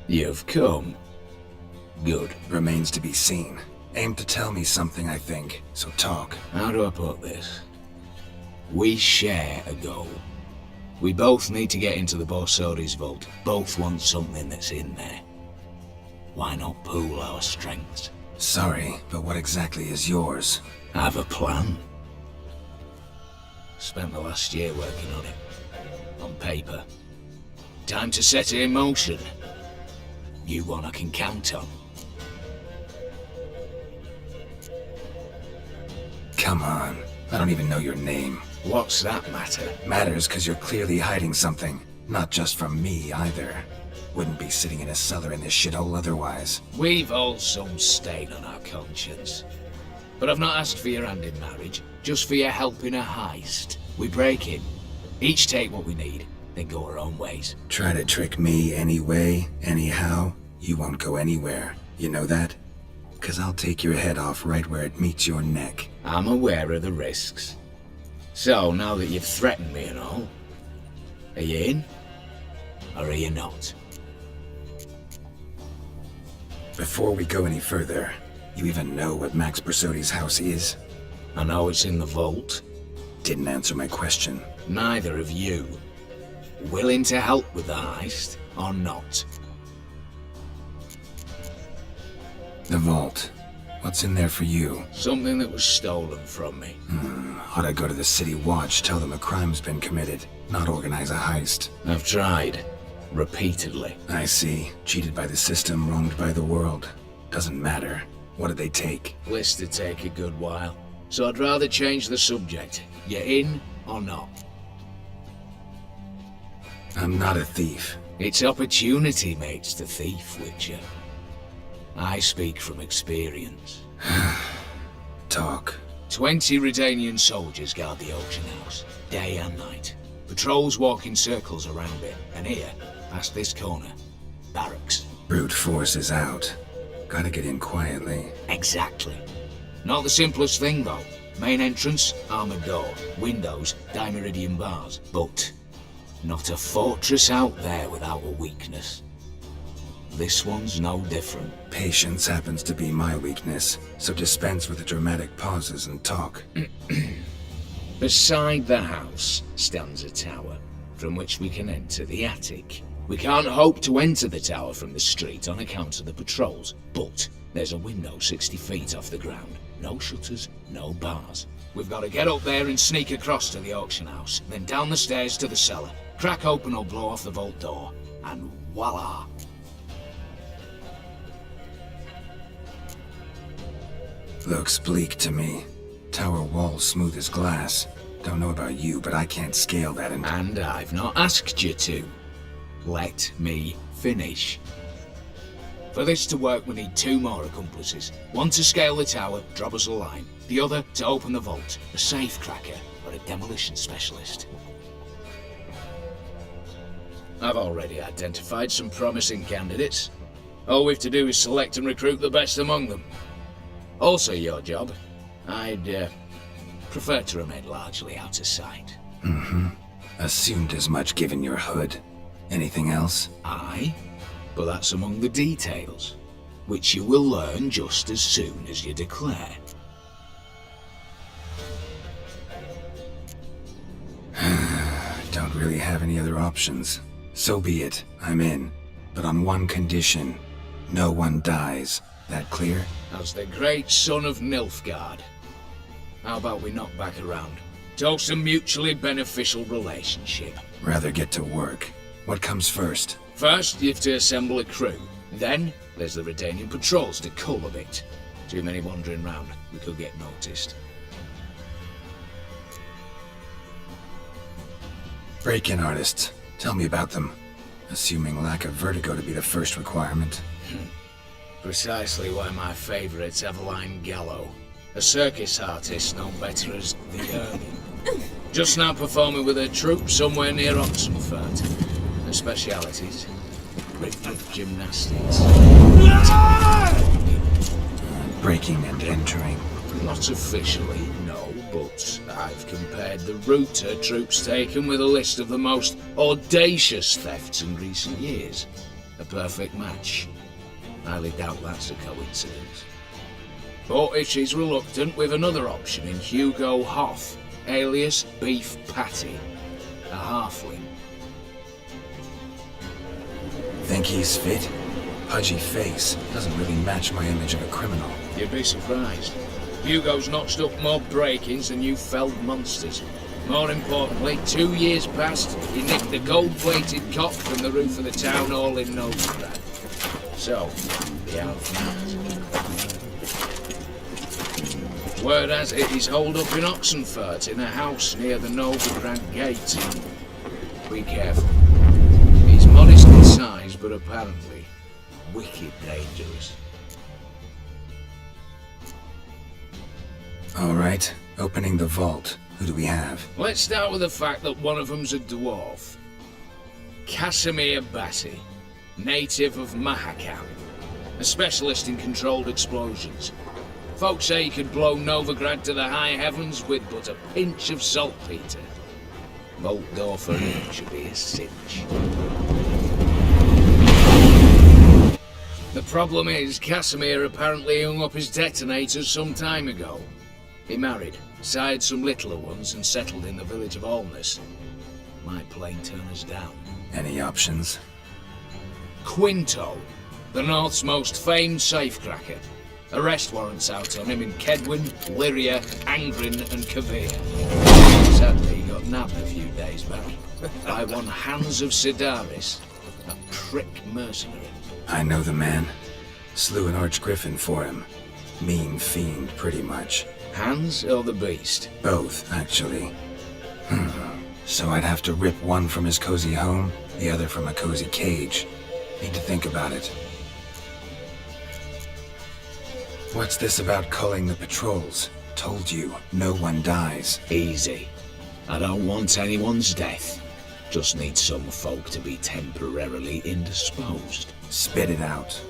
You've come. Good. Remains to be seen. Aim to tell me something, I think, so talk. How do I put this? We share a goal. We both need to get into the Borsodi's vault. Both want something that's in there. Why not pool our strengths? Sorry, but what exactly is yours? I have a plan. Spent the last year working on it. On paper. Time to set it in motion. You one I can count on. Come on. I don't even know your name. What's that matter? Matters because you're clearly hiding something. Not just from me, either. Wouldn't be sitting in a cellar in this shithole otherwise. We've all some stain on our conscience. But I've not asked for your hand in marriage, just for your help in a heist. We break in, each take what we need, then go our own ways. Try to trick me anyway, anyhow, you won't go anywhere. You know that? 'Cause I'll take your head off right where it meets your neck. I'm aware of the risks. So, now that you've threatened me and all, are you in? Or are you not? Before we go any further, you even know what Max Borsodi's house is? I know it's in the vault. Didn't answer my question. Neither of you. Willing to help with the heist, or not? The vault. What's in there for you? Something that was stolen from me. Ought I go to the city watch, tell them a crime's been committed, not organize a heist? I've tried. Repeatedly. I see. Cheated by the system, wronged by the world. Doesn't matter. What did they take? List to take a good while. So I'd rather change the subject. You in or not? I'm not a thief. It's opportunity makes the thief, Witcher. I speak from experience. Talk. 20 Redanian soldiers guard the auction house, day and night. Patrols walk in circles around it, and here, past this corner, barracks. Brute force is out. Gotta get in quietly. Exactly. Not the simplest thing, though. Main entrance, armored door. Windows, dimeridian bars. But not a fortress out there without a weakness. This one's no different. Patience happens to be my weakness, so dispense with the dramatic pauses and talk. Beside the house stands a tower, from which we can enter the attic. We can't hope to enter the tower from the street on account of the patrols, but there's a window 60 feet off the ground. No shutters, no bars. We've got to get up there and sneak across to the auction house, then down the stairs to the cellar, crack open or blow off the vault door, and voila! Looks bleak to me. Tower wall smooth as glass. Don't know about you, but I can't scale that and I've not asked you to. Let me finish. For this to work, we need 2 more accomplices. One to scale the tower, drop us a line. The other to open the vault, a safe cracker or a demolition specialist. I've already identified some promising candidates. All we've to do is select and recruit the best among them. Also your job. I'd prefer to remain largely out of sight. Assumed as much given your hood. Anything else? Aye, but that's among the details, which you will learn just as soon as you declare. Don't really have any other options. So be it, I'm in. But on one condition. No one dies. That clear? As the great son of Nilfgaard. How about we knock back around? Toast a mutually beneficial relationship. Rather get to work. What comes first? First, you have to assemble a crew. Then, there's the Redanian patrols to cull a bit. Too many wandering round. We could get noticed. Break-in artists. Tell me about them. Assuming lack of vertigo to be the first requirement. Precisely why my favourite's Eveline Gallo, a circus artist known better as the Ernie. Just now performing with her troupe somewhere near Oxenfurt. Her specialities: rhythmic gymnastics. Breaking and entering. Not officially, no, but I've compared the route her troope's taken with a list of the most audacious thefts in recent years. A perfect match. Highly doubt that's a coincidence. But if she's reluctant, we've another option in Hugo Hoff, alias Beef Patty, a halfling. Think he's fit? Pudgy face doesn't really match my image of a criminal. You'd be surprised. Hugo's notched up more break-ins than you felled monsters. More importantly, 2 years past, he nicked the gold-plated cock from the roof of the town hall in Novigrad. So, the outfit. Word has it he's holed up in Oxenfurt in a house near the Novigrad gate. Be careful. He's modest in size, but apparently wicked dangerous. All right, opening the vault. Who do we have? Let's start with the fact that one of them's a dwarf. Casimir Batty, native of Mahakam, a specialist in controlled explosions. Folks say he could blow Novigrad to the high heavens with but a pinch of saltpeter. Vault door for him should be a cinch. The problem is, Casimir apparently hung up his detonators some time ago. He married, sired some littler ones, and settled in the village of Alness. Might plain turn us down. Any options? Quinto, the North's most famed safecracker. Arrest warrants out on him in Kedwin, Lyria, Angrin, and Kavir. Sadly, he got nabbed a few days back by one Hans of Sidaris, a prick mercenary. I know the man. Slew an archgriffin for him. Mean fiend, pretty much. Hans or the beast? Both, actually. So I'd have to rip one from his cozy home, the other from a cozy cage. Need to think about it. What's this about culling the patrols? Told you, no one dies. Easy. I don't want anyone's death. Just need some folk to be temporarily indisposed. Spit it out.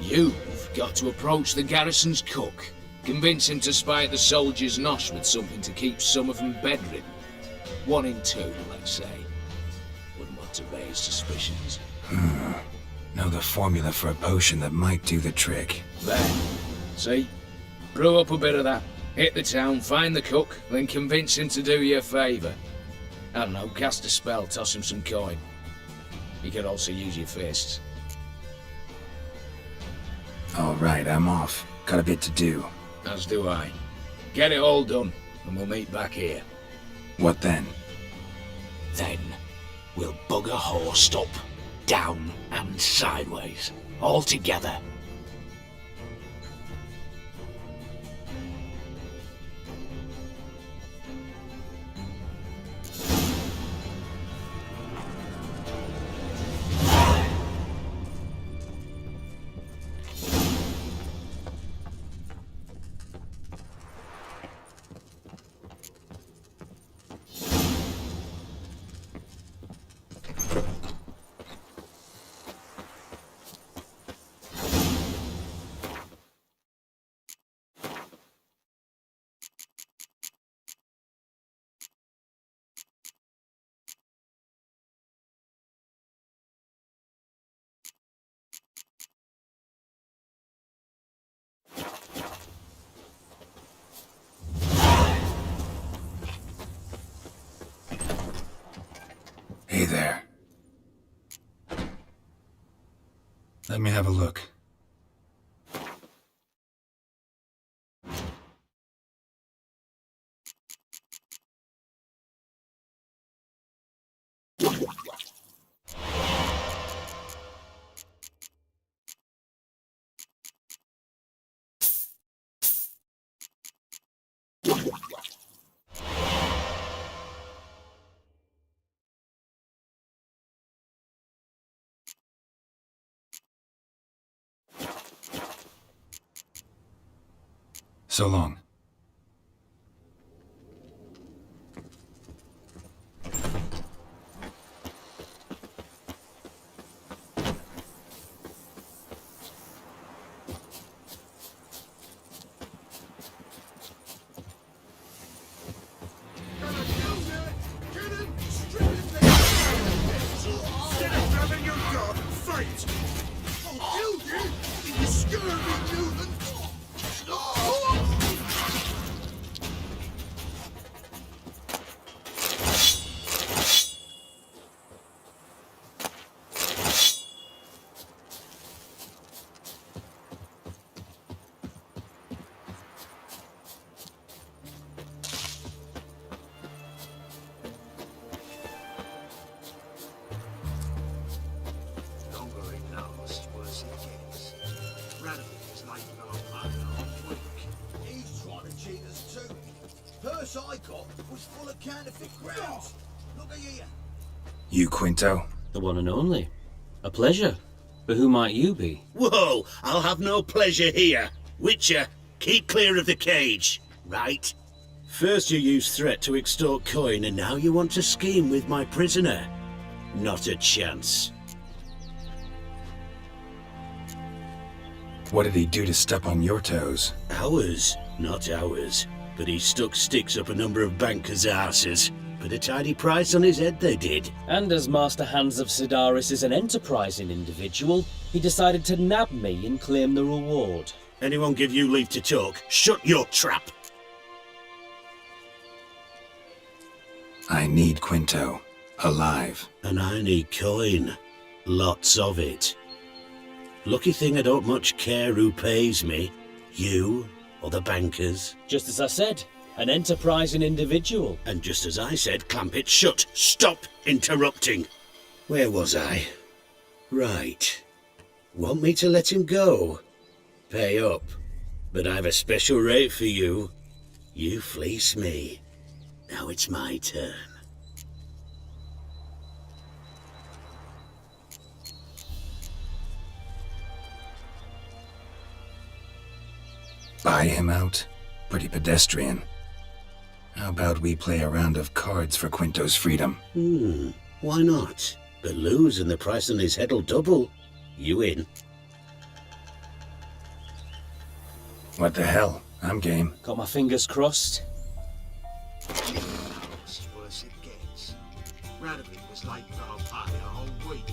You've got to approach the garrison's cook. Convince him to spite the soldiers' nosh with something to keep some of them bedridden. 1 in 2, let's say. Wouldn't want to raise suspicions. Know the formula for a potion that might do the trick. There. See? Brew up a bit of that. Hit the town, find the cook, then convince him to do you a favour. I don't know, cast a spell, toss him some coin. You can also use your fists. All right, I'm off. Got a bit to do. As do I. Get it all done, and we'll meet back here. What then? Then, we'll bugger horse up, down and sideways, all together. Hey there. Let me have a look. So long. Instead of grabbing your gun, fight! I'll kill you, you scurvy Newman! Longer it lasts, worse it gets. Radical is like he's trying to cheat us too. Purse I got was full of counterfeit crowns. Look at here. You, Quinto? The one and only. A pleasure. But who might you be? Whoa, I'll have no pleasure here. Witcher, keep clear of the cage, right? First you used threat to extort coin, and now you want to scheme with my prisoner. Not a chance. What did he do to step on your toes? Ours, not ours. But he stuck sticks up a number of bankers' arses. Put a tidy price on his head, they did. And as Master Hans of Sidaris is an enterprising individual, he decided to nab me and claim the reward. Anyone give you leave to talk? Shut your trap! I need Quinto. Alive. And I need coin. Lots of it. Lucky thing I don't much care who pays me. You or the bankers. Just as I said, an enterprising individual. And just as I said, clamp it shut. Stop interrupting. Where was I? Right. Want me to let him go? Pay up. But I've a special rate for you. You fleece me. Now it's my turn. Buy him out? Pretty pedestrian. How about we play a round of cards for Quinto's freedom? Why not? But lose and the price on his head'll double. You in? What the hell? I'm game. Got my fingers crossed. Worse it gets. Radical was like vampire a whole week.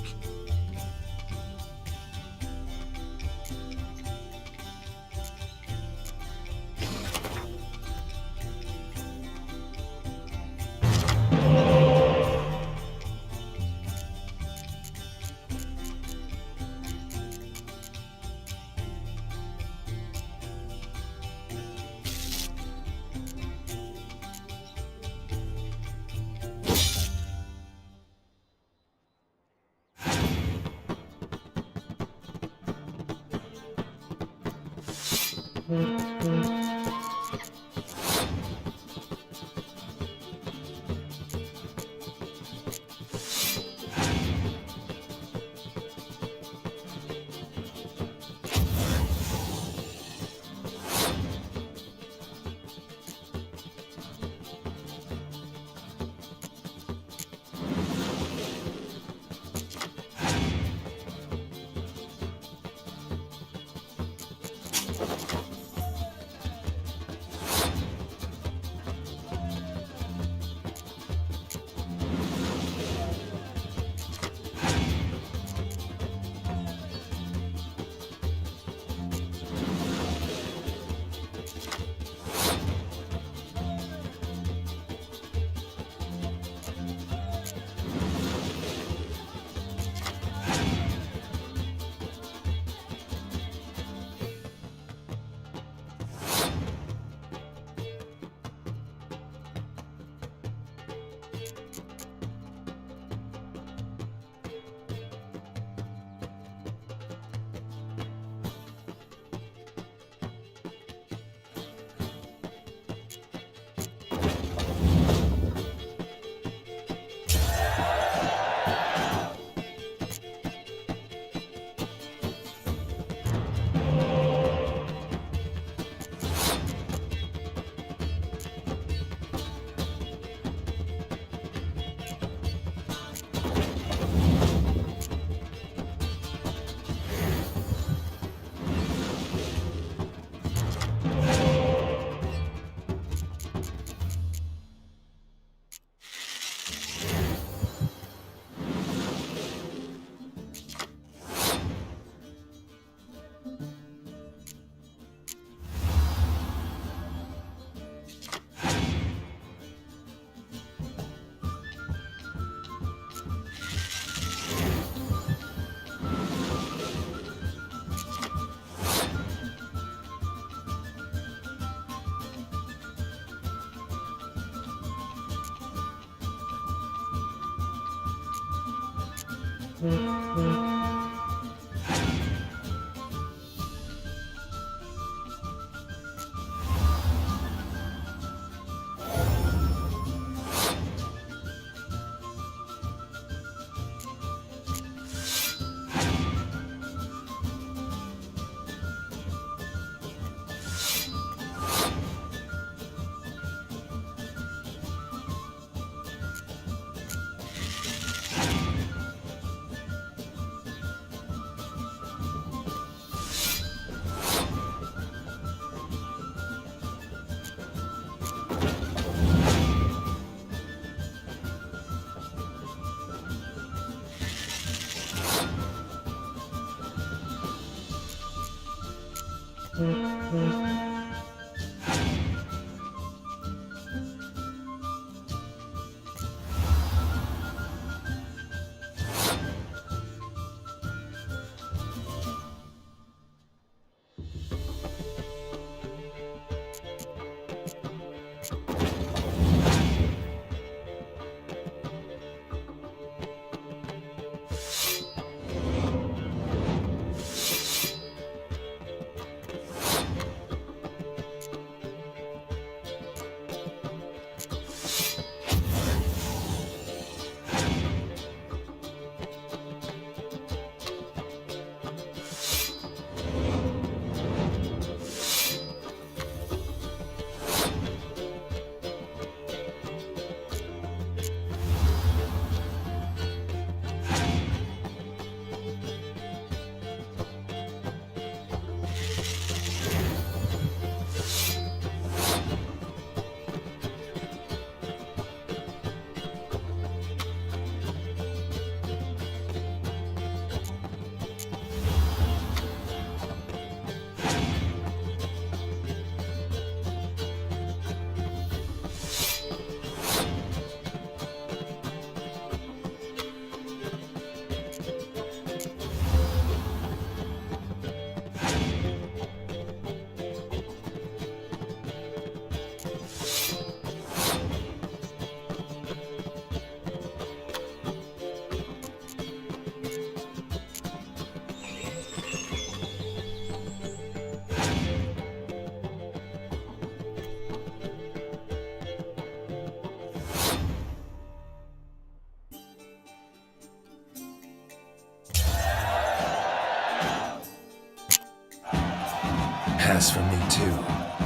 Pass for me too.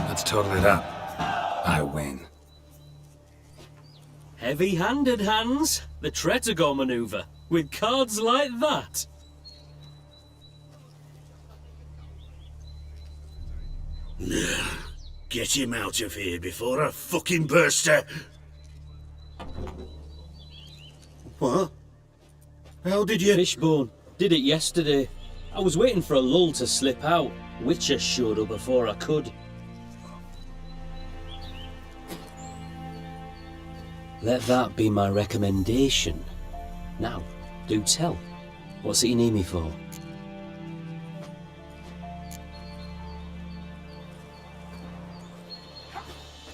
Let's total it up. I win. Heavy-handed, Hans. The Tretogor maneuver. With cards like that. Get him out of here before I fucking burst out. What? How did you... Fishbone. Did it yesterday. I was waiting for a lull to slip out. Witcher showed up before I could. Let that be my recommendation. Now, do tell. What's it you need me for?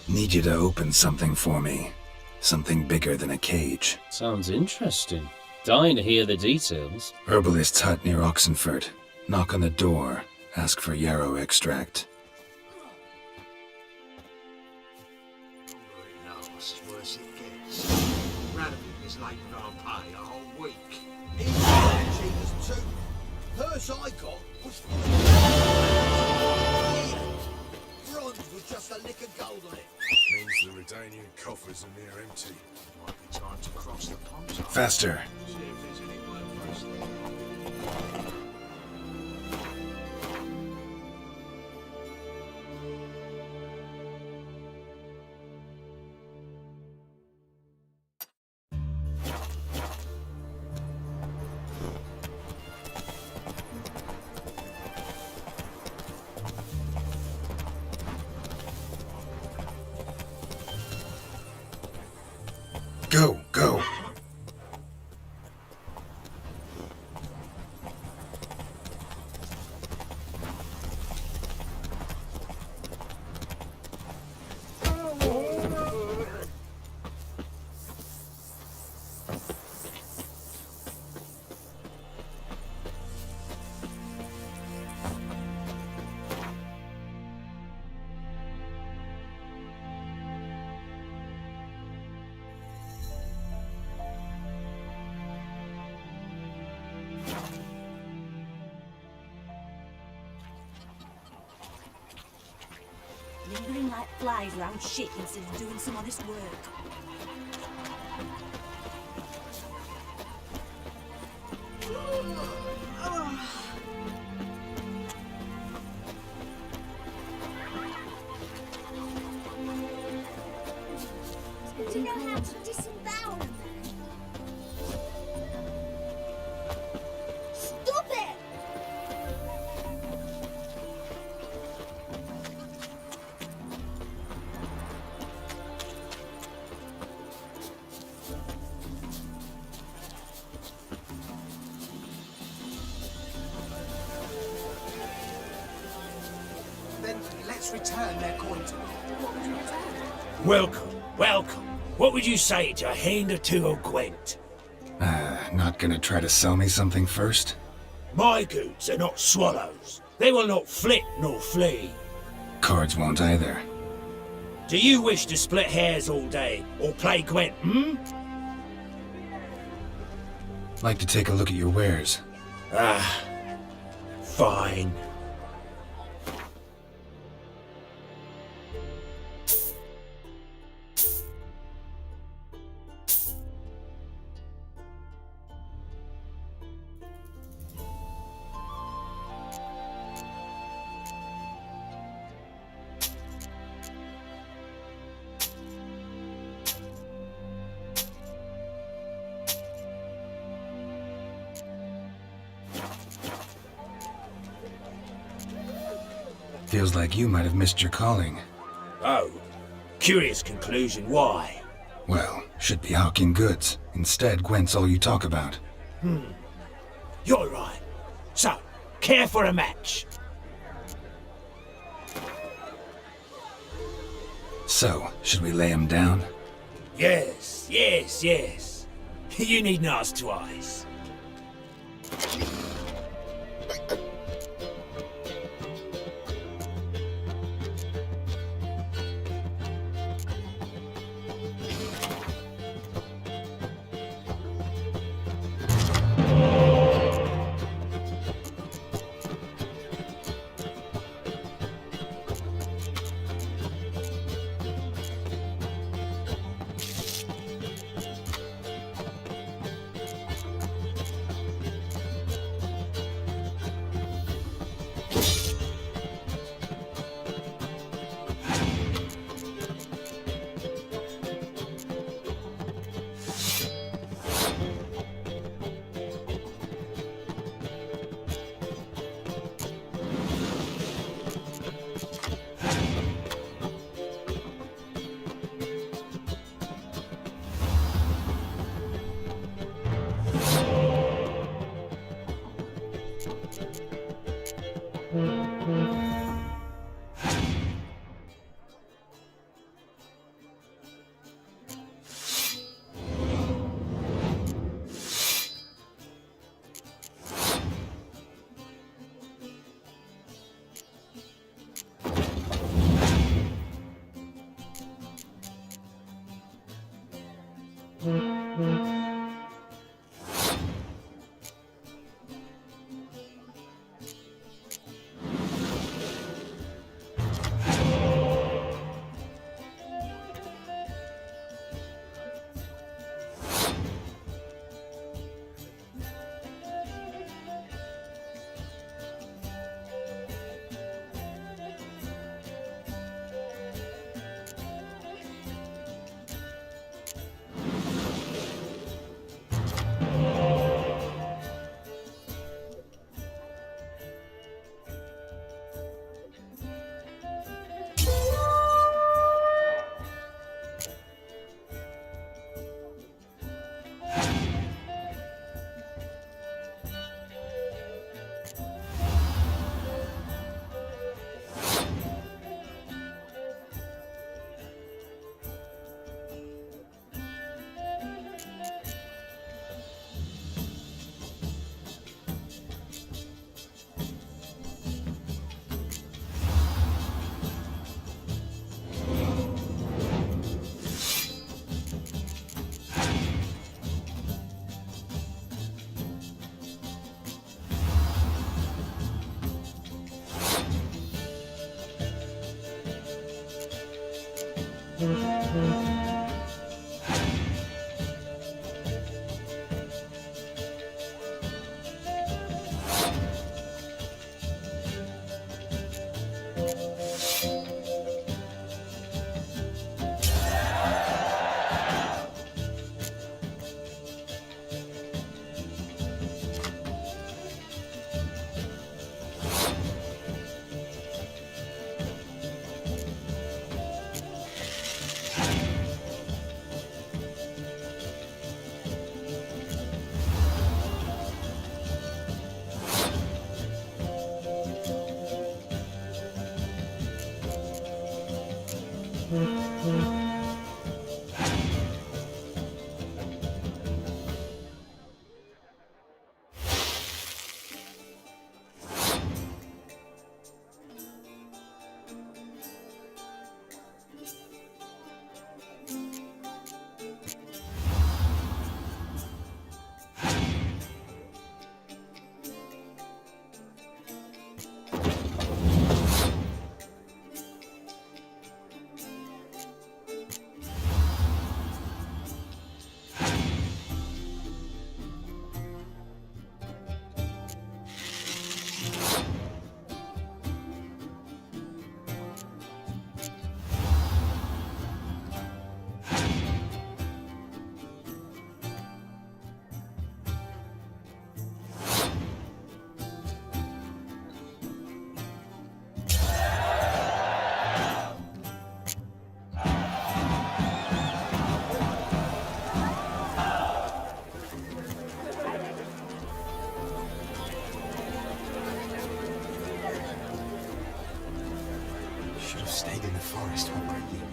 Need you to open something for me. Something bigger than a cage. Sounds interesting. Dying to hear the details. Herbalist's hut near Oxenford. Knock on the door. Ask for yarrow extract. Last, worse it gets. Rabbit is late for our pay a whole week. Even cheapest too. Purse I got was bronze with just a lick of gold on it. Means the Redanian coffers are near empty. Might be time to cross the pond. Faster. See if there's any work for us there. Go, go. lingering like flies around shit instead of doing some honest work. Do you know how to disembowel a man? Stop it! Then let's return their coin to them. Welcome, welcome. What would you say to a hand or two of Gwent? Not gonna try to sell me something first? My goods are not swallows. They will not flit nor flee. Cards won't either. Do you wish to split hairs all day, or play Gwent, hmm? Like to take a look at your wares. Fine. Feels like you might have missed your calling. Oh, curious conclusion. Why? Well, should be hawking goods. Instead, Gwent's all you talk about. You're right. So, care for a match? So, should we lay him down? Yes, yes, yes. You needn't ask twice.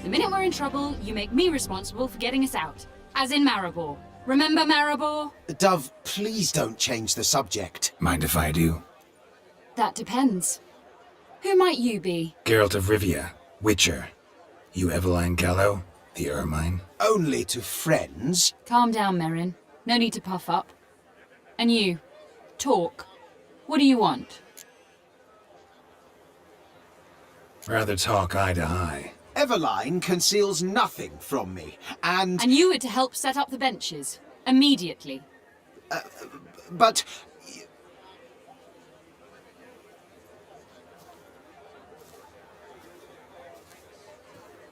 The minute we're in trouble, you make me responsible for getting us out. As in Maribor. Remember Maribor? Dove, please don't change the subject. Mind if I do? That depends. Who might you be? Geralt of Rivia, Witcher. You Eveline Gallo, the Ermine? Only to friends. Calm down, Merrin. No need to puff up. And you, talk. What do you want? Rather talk eye to eye. Eveline conceals nothing from me, and... And you were to help set up the benches. Immediately. But...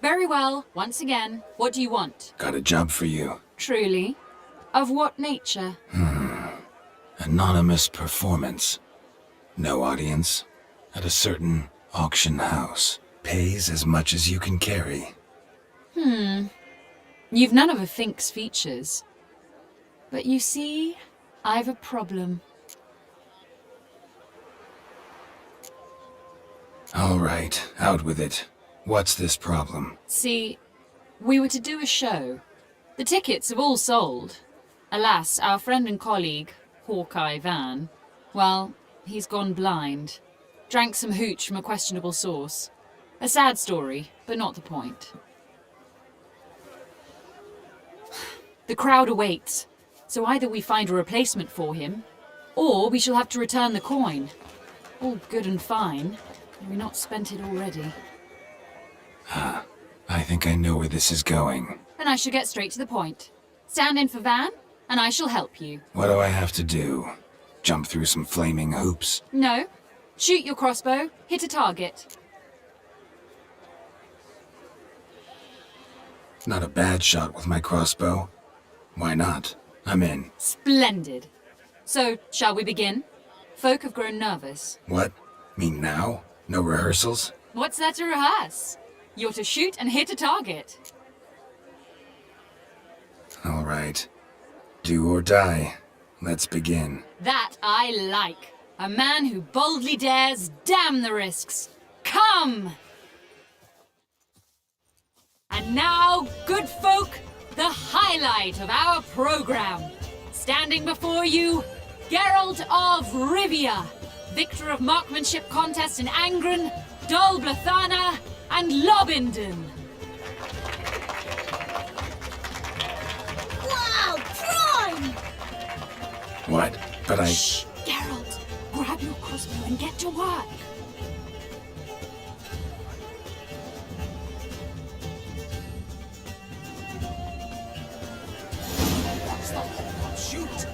Very well. Once again, what do you want? Got a job for you. Truly? Of what nature? Anonymous performance. No audience. At a certain auction house. Pays as much as you can carry. You've none of a Fink's features. But you see, I've a problem. All right, out with it. What's this problem? See, we were to do a show. The tickets have all sold. Alas, our friend and colleague, Hawkeye Van, well, he's gone blind. Drank some hooch from a questionable source. A sad story, but not the point. The crowd awaits, so either we find a replacement for him, or we shall have to return the coin. All good and fine. Have we not spent it already? I think I know where this is going. Then I shall get straight to the point. Stand in for Van, and I shall help you. What do I have to do? Jump through some flaming hoops? No. Shoot your crossbow, hit a target. Not a bad shot with my crossbow. Why not? I'm in. Splendid. So, shall we begin? Folk have grown nervous. What? Mean now? No rehearsals? What's there to rehearse? You're to shoot and hit a target. All right. Do or die. Let's begin. That I like. A man who boldly dares, damn the risks. Come! And now, good folk, the highlight of our program. Standing before you, Geralt of Rivia, victor of marksmanship contest in Angren, Dol Blathana, and Lobindon. Wow, prime! What? But Shh, Geralt, grab your crossbow and get to work. Shoot!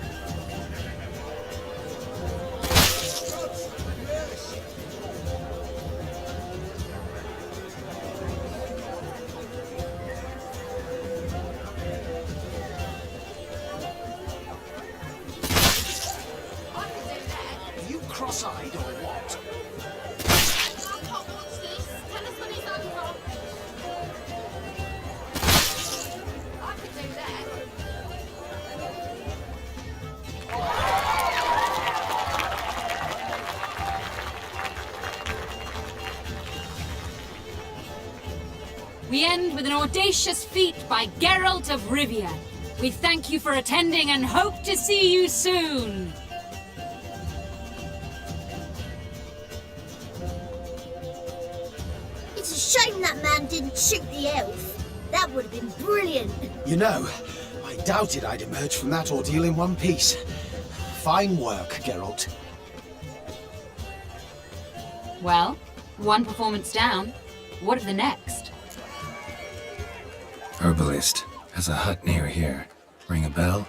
Are you cross-eyed or what? I can't watch this. Tell us when it's over. I could do that. We end with an audacious feat by Geralt of Rivia. We thank you for attending and hope to see you soon. It's a shame that man didn't shoot the elf. That would have been brilliant. You know, I doubted I'd emerge from that ordeal in one piece. Fine work, Geralt. Well, one performance down. What of the next? Herbalist has a hut near here. Ring a bell?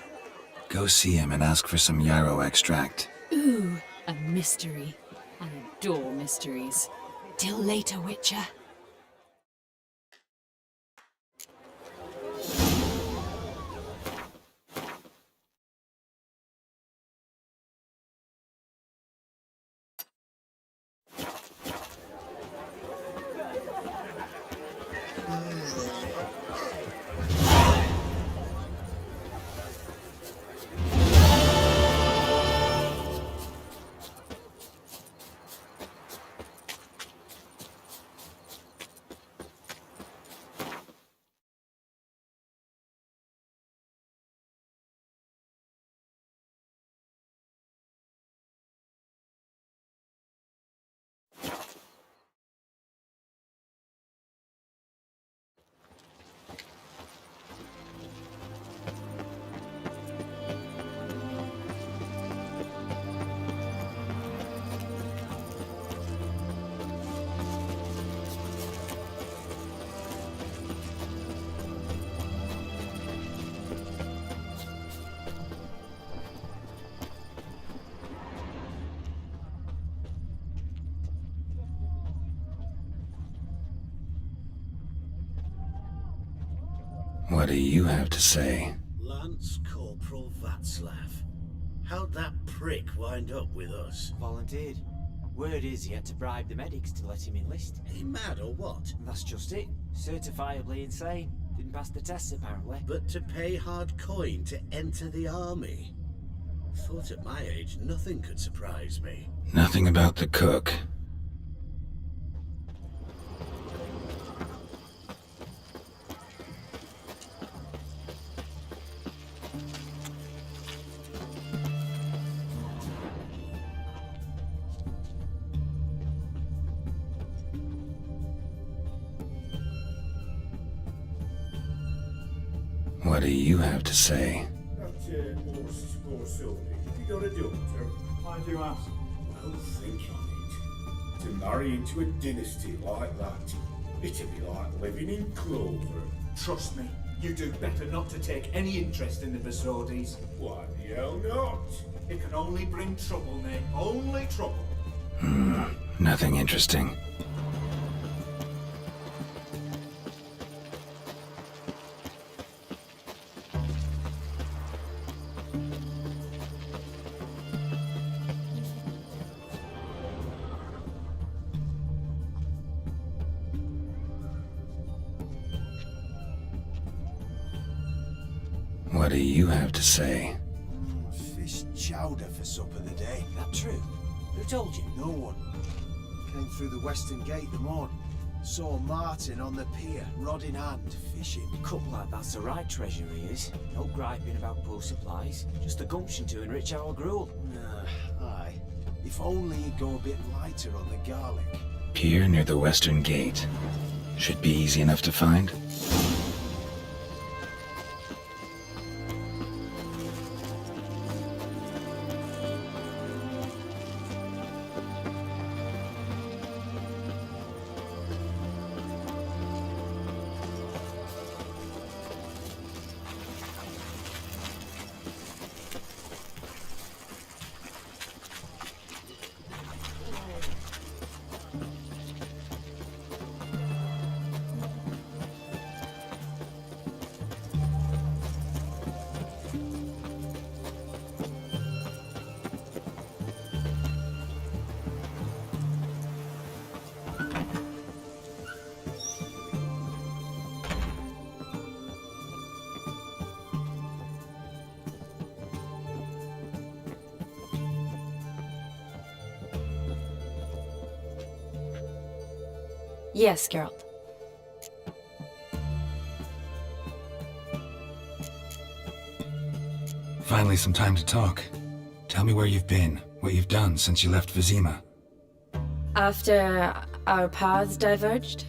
Go see him and ask for some yarrow extract. Ooh, a mystery. I adore mysteries. Till later, Witcher. What do you have to say? Lance Corporal Václav. How'd that prick wind up with us? Volunteered. Word is he had to bribe the medics to let him enlist. He mad or what? That's just it. Certifiably insane. Didn't pass the tests apparently. But to pay hard coin to enter the army? Thought at my age nothing could surprise me. Nothing about the cook. What do you have to say? You got a doctor? Why do you ask? Well, think on it. To marry into a dynasty like that, it'd be like living in clover. Trust me, you do better not to take any interest in the Vesodis. Why the hell not? It can only bring trouble, Nick. Only trouble. Nothing interesting. What do you have to say? Fish chowder for supper the day. That true? Who told you? No one. Came through the western gate the morn. Saw Martin on the pier, rod in hand, fishing. Cook like that's the right treasure he is. No griping about poor supplies. Just the gumption to enrich our gruel. Aye. If only he'd go a bit lighter on the garlic. Pier near the western gate. Should be easy enough to find. Yes, Geralt. Finally, some time to talk. Tell me where you've been, what you've done since you left Vizima. After our paths diverged?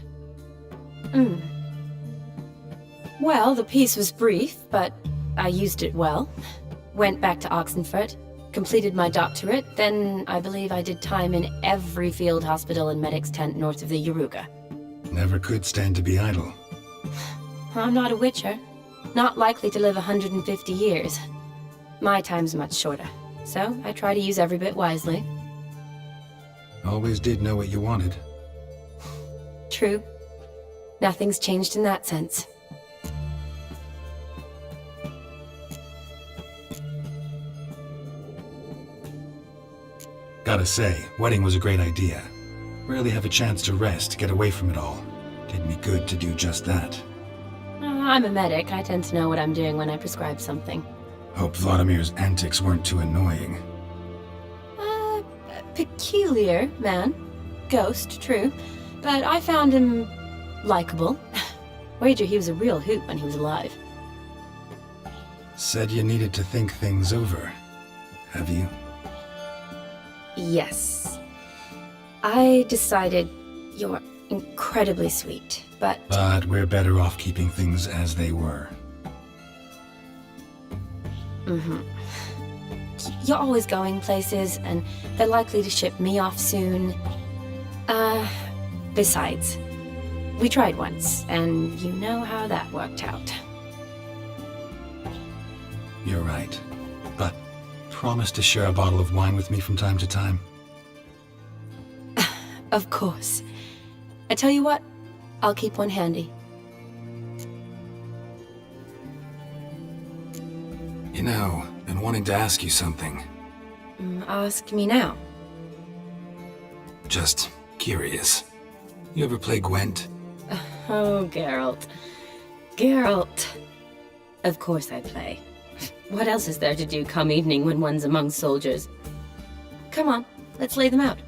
Well, the peace was brief, but I used it well. Went back to Oxenfurt, completed my doctorate, then I believe I did time in every field hospital and medic's tent north of the Yaruga. Never could stand to be idle. I'm not a witcher. Not likely to live 150 years. My time's much shorter, so I try to use every bit wisely. Always did know what you wanted. True. Nothing's changed in that sense. Gotta say, wedding was a great idea. Rarely have a chance to rest, get away from it all. Did me good to do just that. I'm a medic. I tend to know what I'm doing when I prescribe something. Hope Vladimir's antics weren't too annoying. Peculiar man. Ghost, true. But I found him likable. Wager he was a real hoot when he was alive. Said you needed to think things over. Have you? Yes. I decided you're incredibly sweet, but... But we're better off keeping things as they were. You're always going places, and they're likely to ship me off soon. Besides, we tried once, and you know how that worked out. You're right. But promise to share a bottle of wine with me from time to time. Of course. I tell you what, I'll keep one handy. You know, been wanting to ask you something. Ask me now. Just curious. You ever play Gwent? Oh, Geralt. Geralt. Of course I play. What else is there to do come evening when one's among soldiers? Come on, let's lay them out.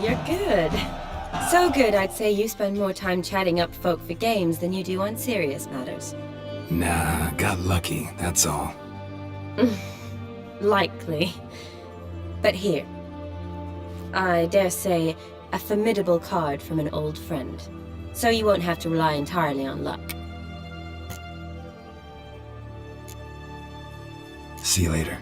You're good. So good, I'd say you spend more time chatting up folk for games than you do on serious matters. Nah, got lucky, that's all. Likely. But here. I dare say, a formidable card from an old friend. So you won't have to rely entirely on luck. See you later.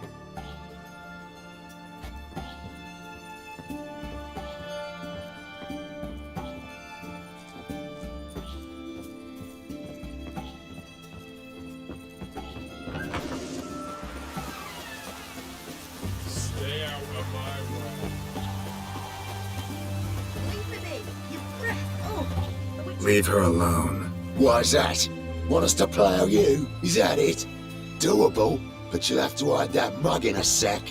Stay out of my way. Leave me be. You brat. Oh. Leave her alone. Why's that? Want us to plough you? Is that it? Doable, but you'll have to hide that mug in a sec.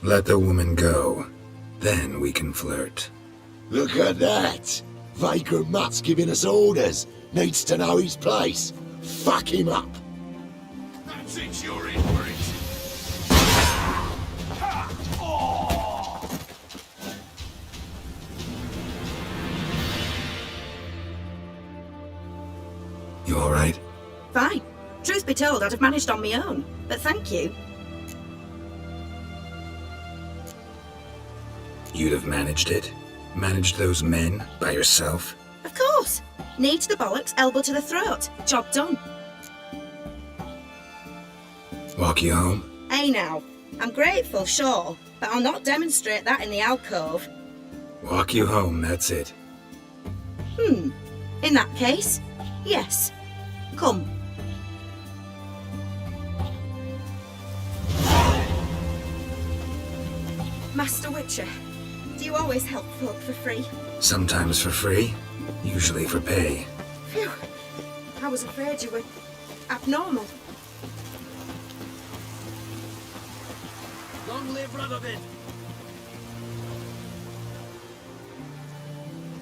Let the woman go. Then we can flirt. Look at that! Vagrant Mutt's giving us orders. Needs to know his place. Fuck him up. That's it, you're in for it. You alright? Fine. Truth be told, I'd have managed on my own. But thank you. You'd have managed it? Managed those men by yourself? Of course. Knee to the bollocks, elbow to the throat. Job done. Walk you home? Hey now. I'm grateful, sure, but I'll not demonstrate that in the alcove. Walk you home, that's it. In that case, yes. Come. Master Witcher, do you always help folk for free? Sometimes for free, usually for pay. Phew. I was afraid you were abnormal. Long live Radovid.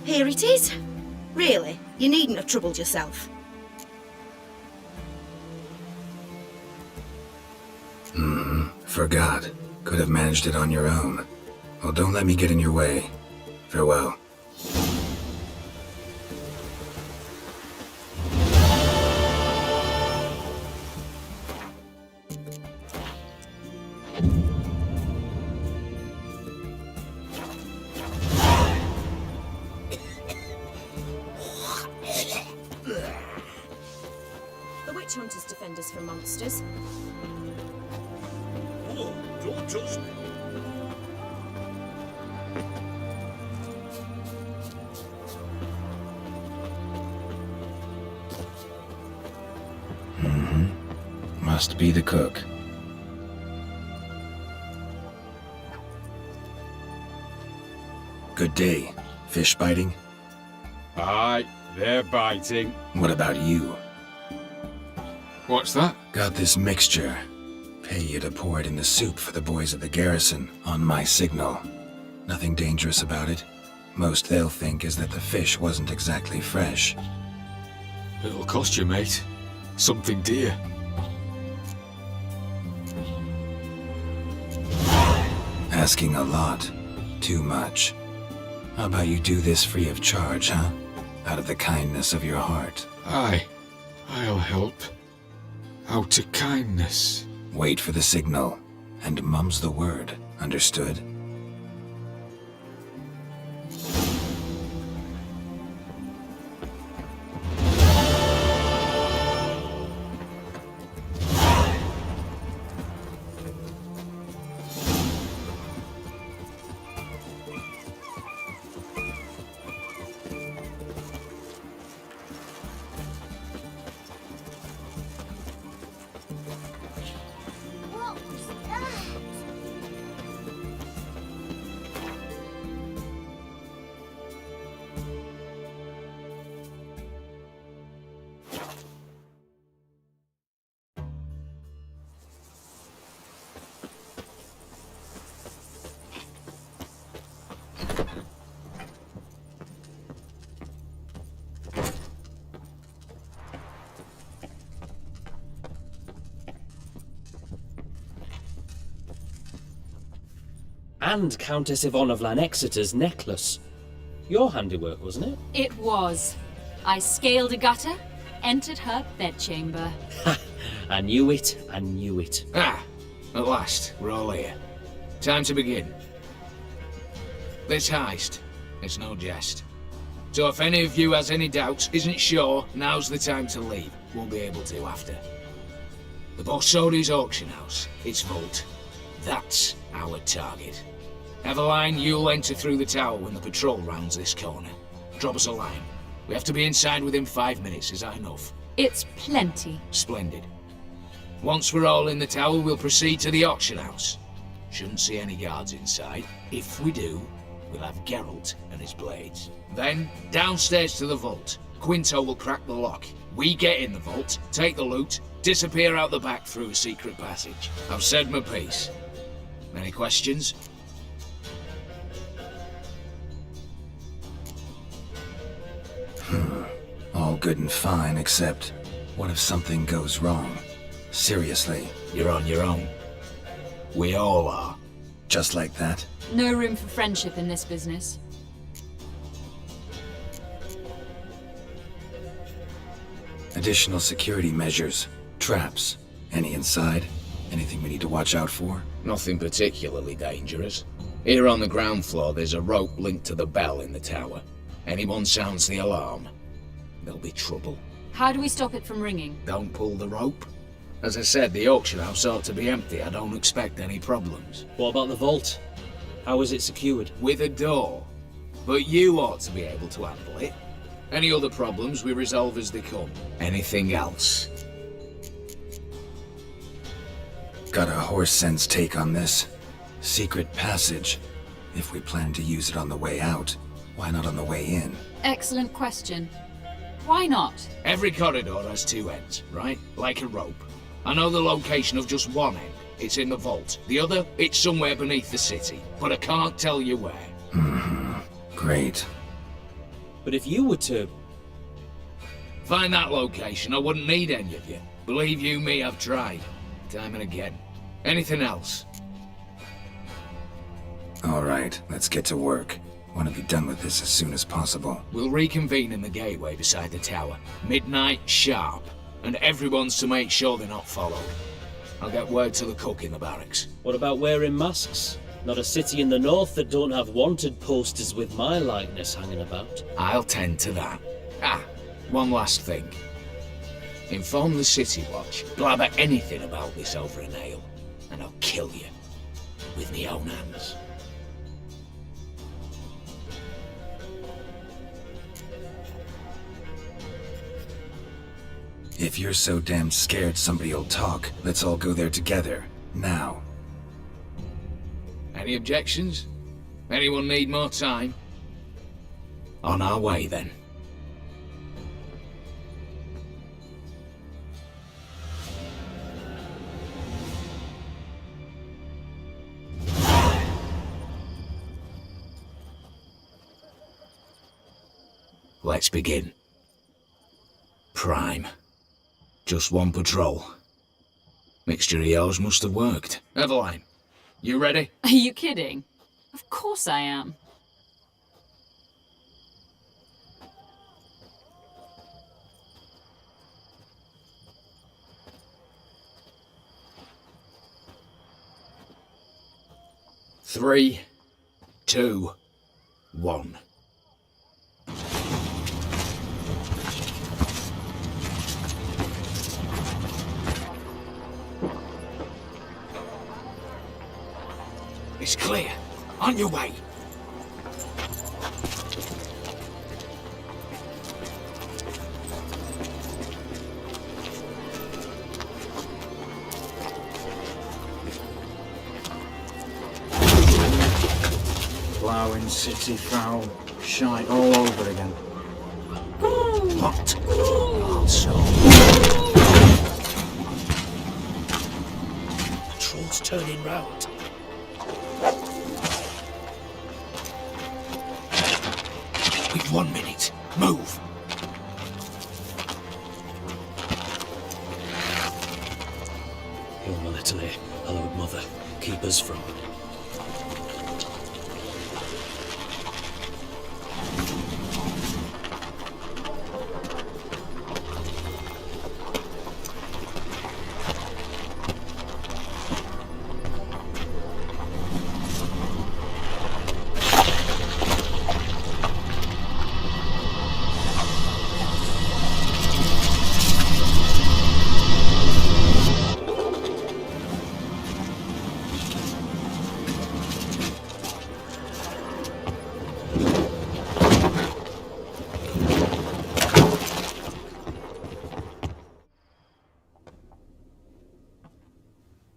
Here it is. Really, you needn't have troubled yourself. Forgot. Could have managed it on your own. Well, don't let me get in your way. Farewell. defend us from monsters. Oh, don't trust me. Must be the cook. Good day. Fish biting? Aye, they're biting. What about you? What's that? Got this mixture. Pay you to pour it in the soup for the boys of the garrison, on my signal. Nothing dangerous about it. Most they'll think is that the fish wasn't exactly fresh. It'll cost you, mate. Something dear. Asking a lot. Too much. How about you do this free of charge, huh? Out of the kindness of your heart. Aye, I'll help. Out of kindness. Wait for the signal, and mum's the word. Understood? What was that? And Countess Yvonne of Lanexeter's necklace. Your handiwork, wasn't it? It was. I scaled a gutter, entered her bedchamber. I knew it, I knew it. Ah, at last, we're all here. Time to begin. This heist, it's no jest. So if any of you has any doubts, isn't sure, now's the time to leave. Won't be able to after. The Borsodi's auction house, its vault. That's our target. Eveline, you'll enter through the tower when the patrol rounds this corner. Drop us a line. We have to be inside within 5 minutes, is that enough? It's plenty. Splendid. Once we're all in the tower, we'll proceed to the auction house. Shouldn't see any guards inside. If we do, we'll have Geralt and his blades. Then, downstairs to the vault. Quinto will crack the lock. We get in the vault, take the loot, disappear out the back through a secret passage. I've said my piece. Any questions? All good and fine, except what if something goes wrong? Seriously. You're on your own. We all are. Just like that? No room for friendship in this business. Additional security measures. Traps. Any inside? Anything we need to watch out for? Nothing particularly dangerous. Here on the ground floor, there's a rope linked to the bell in the tower. Anyone sounds the alarm, there'll be trouble. How do we stop it from ringing? Don't pull the rope. As I said, the auction house ought to be empty. I don't expect any problems. What about the vault? How is it secured? With a door. But you ought to be able to handle it. Any other problems we resolve as they come. Anything else? Got a horse sense take on this. Secret passage. If we plan to use it on the way out, why not on the way in? Excellent question. Why not? Every corridor has two ends, right? Like a rope. I know the location of just one end. It's in the vault. The other, it's somewhere beneath the city. But I can't tell you where. Great. But if you were to... find that location, I wouldn't need any of you. Believe you me, I've tried. Time and again. Anything else? All right, let's get to work. Want to be done with this as soon as possible. We'll reconvene in the gateway beside the tower. Midnight sharp. And everyone's to make sure they're not followed. I'll get word to the cook in the barracks. What about wearing masks? Not a city in the north that don't have wanted posters with my likeness hanging about. I'll tend to that. Ah, one last thing. Inform the City Watch. Blabber anything about this over an ale, and I'll kill you. With me own hands. If you're so damn scared somebody'll talk, let's all go there together. Now. Any objections? Anyone need more time? On our way, then. Let's begin. Prime. Just one patrol. Mixture of yours must have worked. Eveline, you ready? Are you kidding? Of course I am. Three, 2, 1. It's clear. On your way. Ploughing city foul. Shite all over again. What? Also. Patrol's turning round. We've 1 minute. Move. Hail my litany, hallowed mother, keep us from...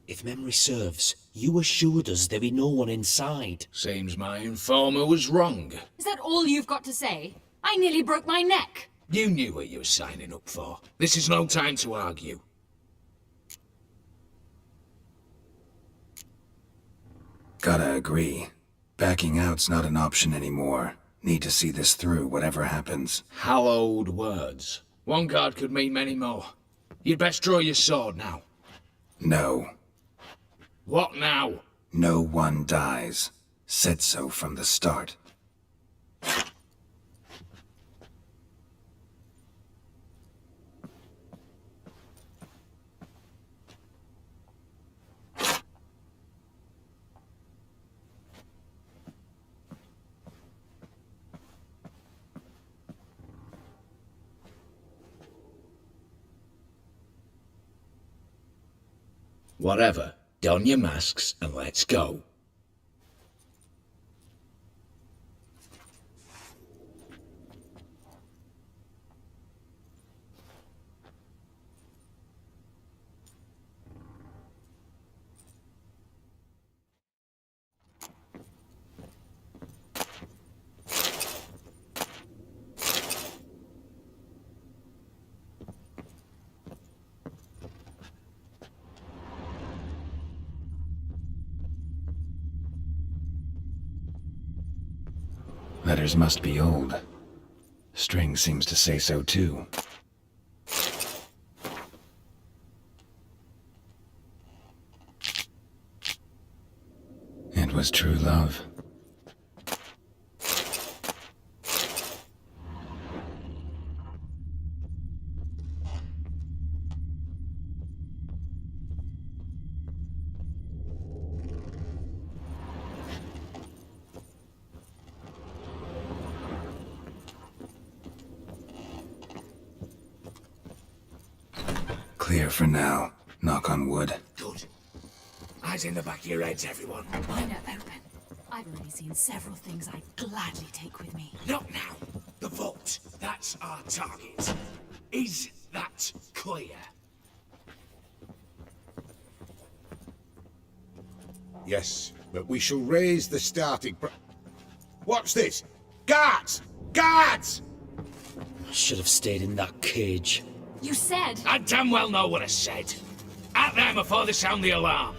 If memory serves, you assured us there be no one inside. Seems my informer was wrong. Is that all you've got to say? I nearly broke my neck. You knew what you were signing up for. This is no time to argue. Gotta agree. Backing out's not an option anymore. Need to see this through, whatever happens. Hallowed words. One guard could mean many more. You'd best draw your sword now. No. What now? No one dies. Said so from the start. Whatever. Don your masks and let's go. Letters must be old. String seems to say so too. It was true love. clear for now. Knock on wood. Good. Eyes in the back of your heads, everyone. Mine are open. I've already seen several things I'd gladly take with me. Not now. The vault. That's our target. Is that clear? Yes, but we shall raise the starting What's this? Guards! Guards! I should have stayed in that cage. You said... I damn well know what I said. At them before they sound the alarm.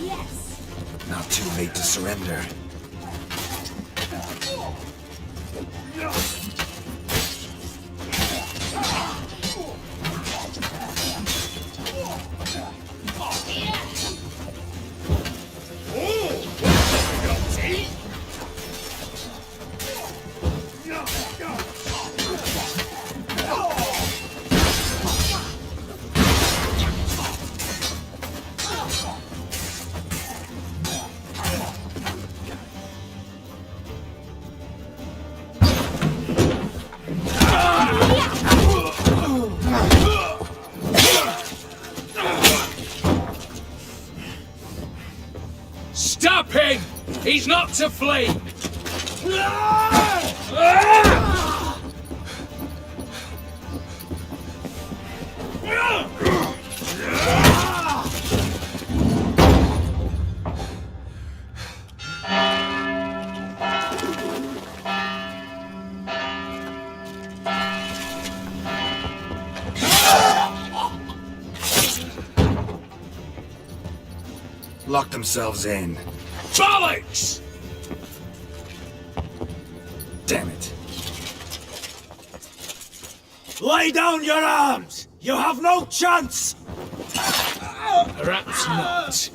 Yes. Not too late to surrender. Stop him! He's not to flee! Lock themselves in. Bollocks! Damn it. Lay down your arms! You have no chance! Perhaps not.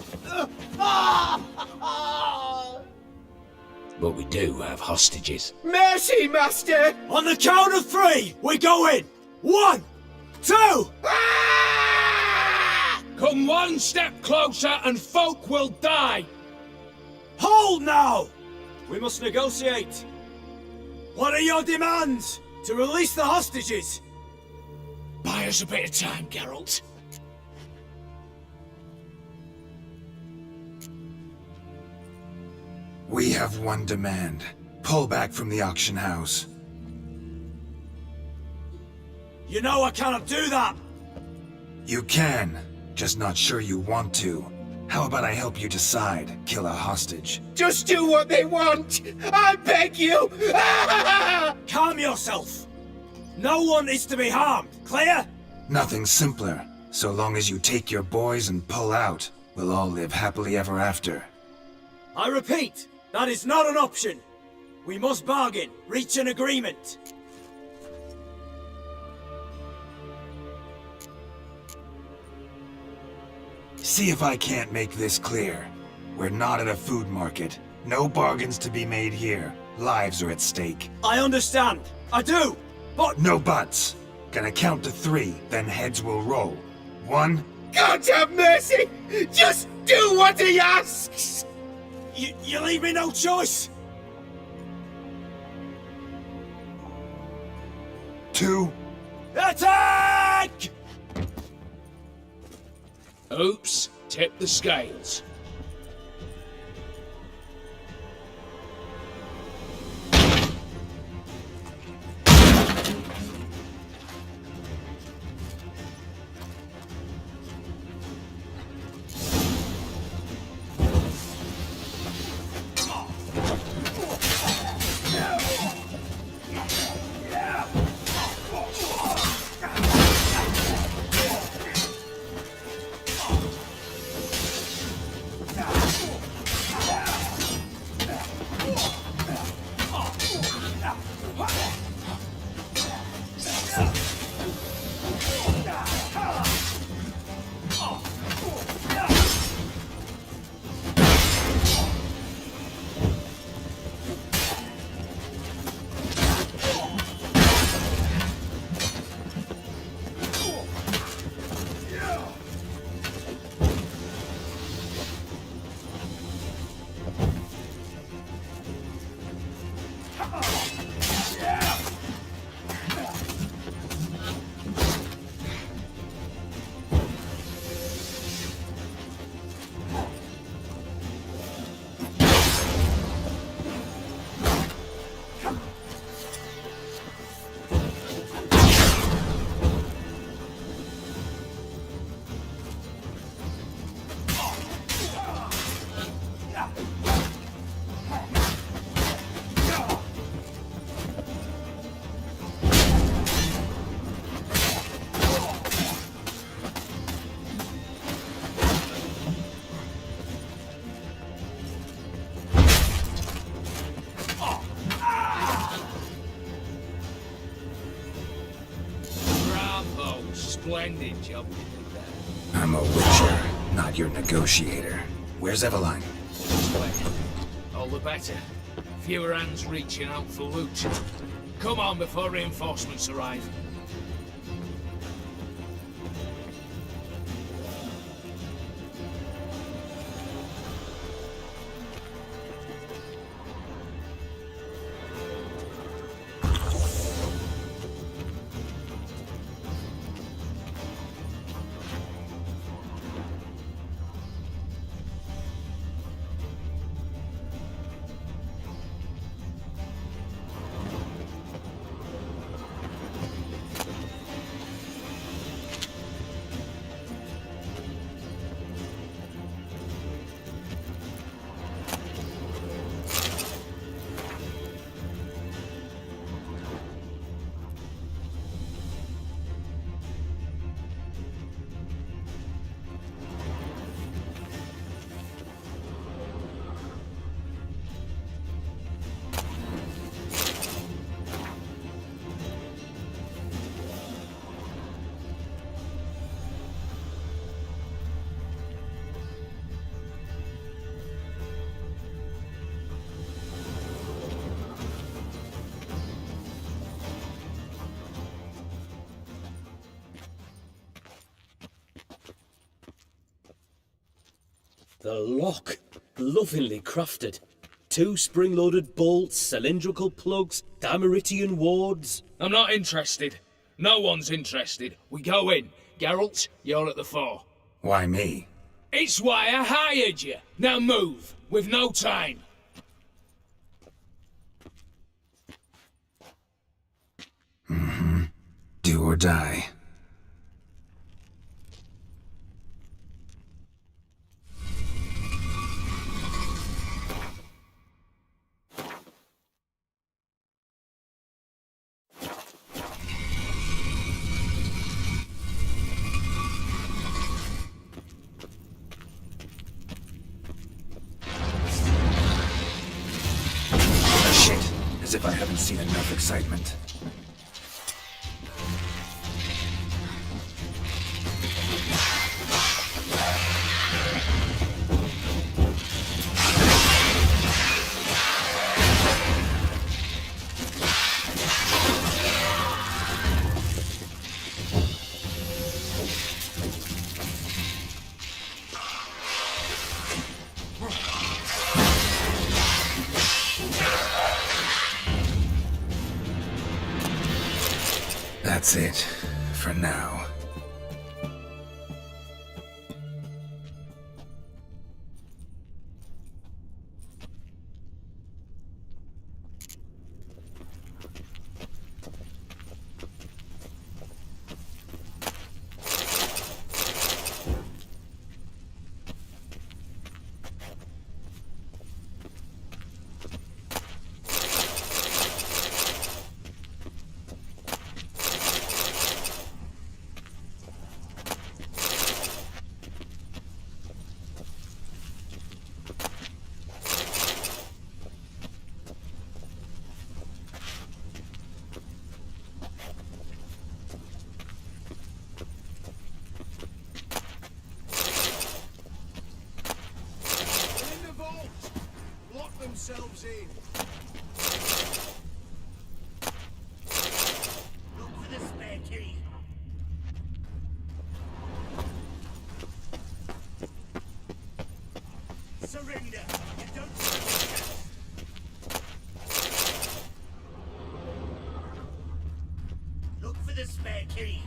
But we do have hostages. Mercy, Master! On the count of 3, we go in! 1, 2... Come one step closer and folk will die! Hold now! We must negotiate. What are your demands? To release the hostages? Buy us a bit of time, Geralt. We have one demand. Pull back from the auction house. You know I cannot do that! You can, just not sure you want to. How about I help you decide, kill a hostage? Just do what they want! I beg you! Calm yourself! No one is to be harmed, clear? Nothing simpler. So long as you take your boys and pull out, we'll all live happily ever after. I repeat, that is not an option. We must bargain, reach an agreement. See if I can't make this clear. We're not at a food market. No bargains to be made here. Lives are at stake. I understand. I do. But... No buts. Gonna count to 3, then heads will roll. 1... God have mercy! Just do what he asks! You leave me no choice! 2... Attack! Oops, tip the scales. Splendid job you did there. I'm a witcher, not your negotiator. Where's Eveline? This way. All the better. Fewer hands reaching out for loot. Come on before reinforcements arrive. The lock. Lovingly crafted. 2 spring-loaded bolts, cylindrical plugs, Dameritian wards. I'm not interested. No one's interested. We go in. Geralt, you're at the fore. Why me? It's why I hired you. Now move. We've no time. Do or die. Shit! As if I haven't seen enough excitement. That's it, for now. Themselves in. Look for the spare key. Surrender. You don't surrender. Look for the spare key.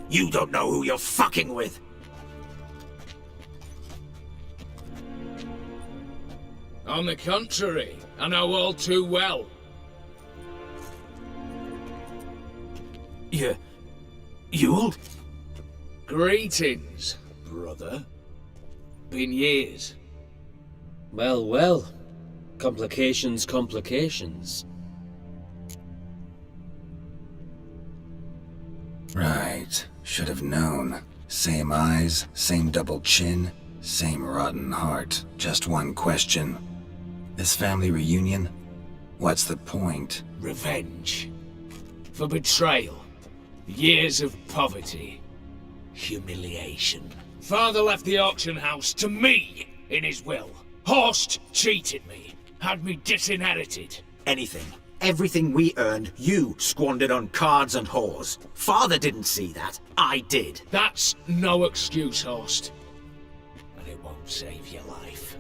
You don't know who you're fucking with. On the contrary, I know all too well. You'll? Greetings, brother. Been years. Well, well. Complications, complications. Right. Should have known. Same eyes, same double chin, same rotten heart. Just one question. This family reunion? What's the point? Revenge. For betrayal. Years of poverty. Humiliation. Father left the auction house to me in his will. Horst cheated me. Had me disinherited. Anything. Everything we earned, you squandered on cards and whores. Father didn't see that. I did. That's no excuse, Horst. And it won't save your life.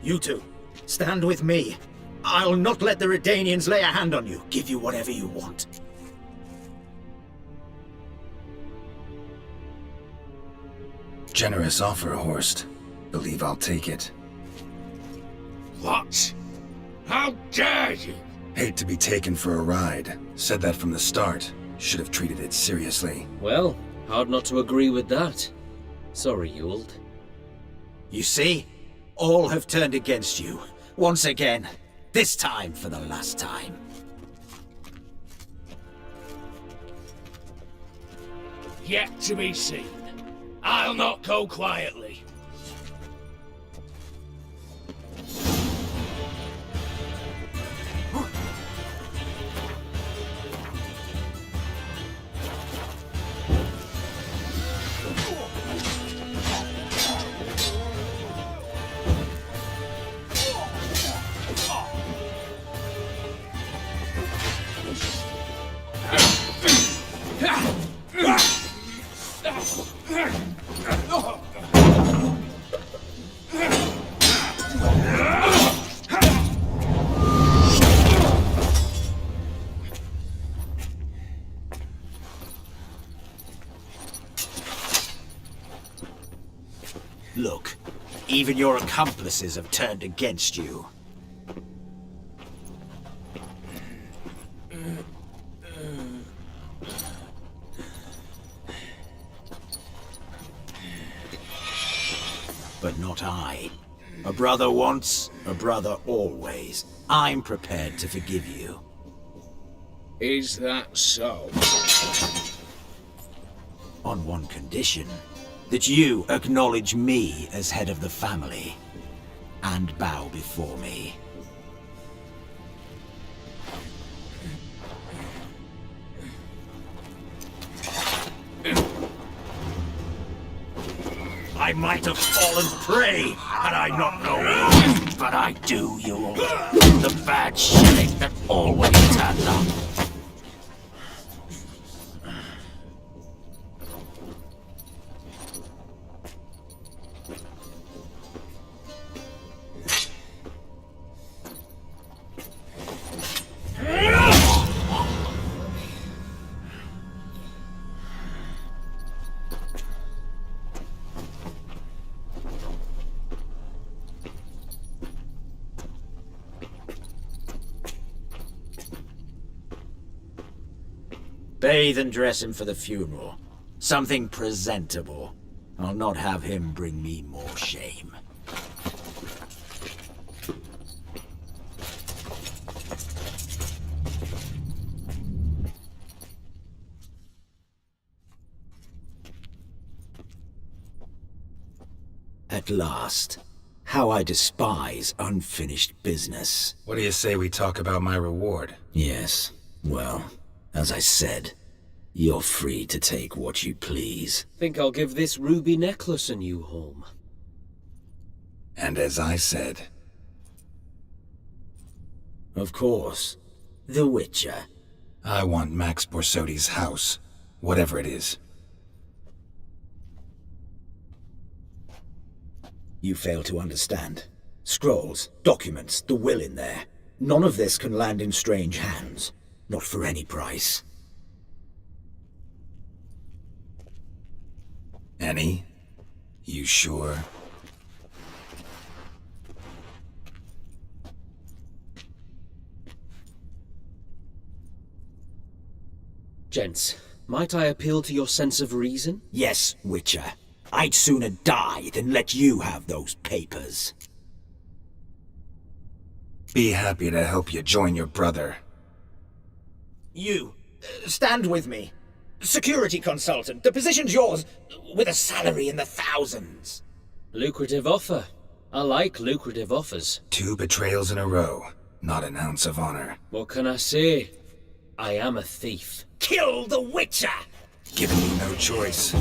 You two, stand with me. I'll not let the Redanians lay a hand on you. Give you whatever you want. Generous offer, Horst. Believe I'll take it. What? How dare you? Hate to be taken for a ride. Said that from the start. Should have treated it seriously. Well, hard not to agree with that. Sorry, Ewald. You see? All have turned against you. Once again. This time for the last time. Yet to be seen. I'll not go quietly. Look, even your accomplices have turned against you. But not I. A brother once, a brother always. I'm prepared to forgive you. Is that so? On one condition. That you acknowledge me as head of the family. And bow before me. I might have fallen prey had I not known. But I do, you all. The bad shilling that always turns up. Bathe and dress him for the funeral. Something presentable. I'll not have him bring me more shame. At last. How I despise unfinished business. What do you say we talk about my reward? Yes. Well, as I said, you're free to take what you please. Think I'll give this ruby necklace a new home. And as I said... Of course. The Witcher. I want Max Borsodi's house. Whatever it is. You fail to understand. Scrolls, documents, the will in there. None of this can land in strange hands. Not for any price. Any? You sure? Gents, might I appeal to your sense of reason? Yes, Witcher. I'd sooner die than let you have those papers. Be happy to help you join your brother. You, stand with me. Security consultant, the position's yours, with a salary in the thousands. Lucrative offer. I like lucrative offers. 2 betrayals in a row. Not an ounce of honor. What can I say? I am a thief. Kill the Witcher! Giving me no choice.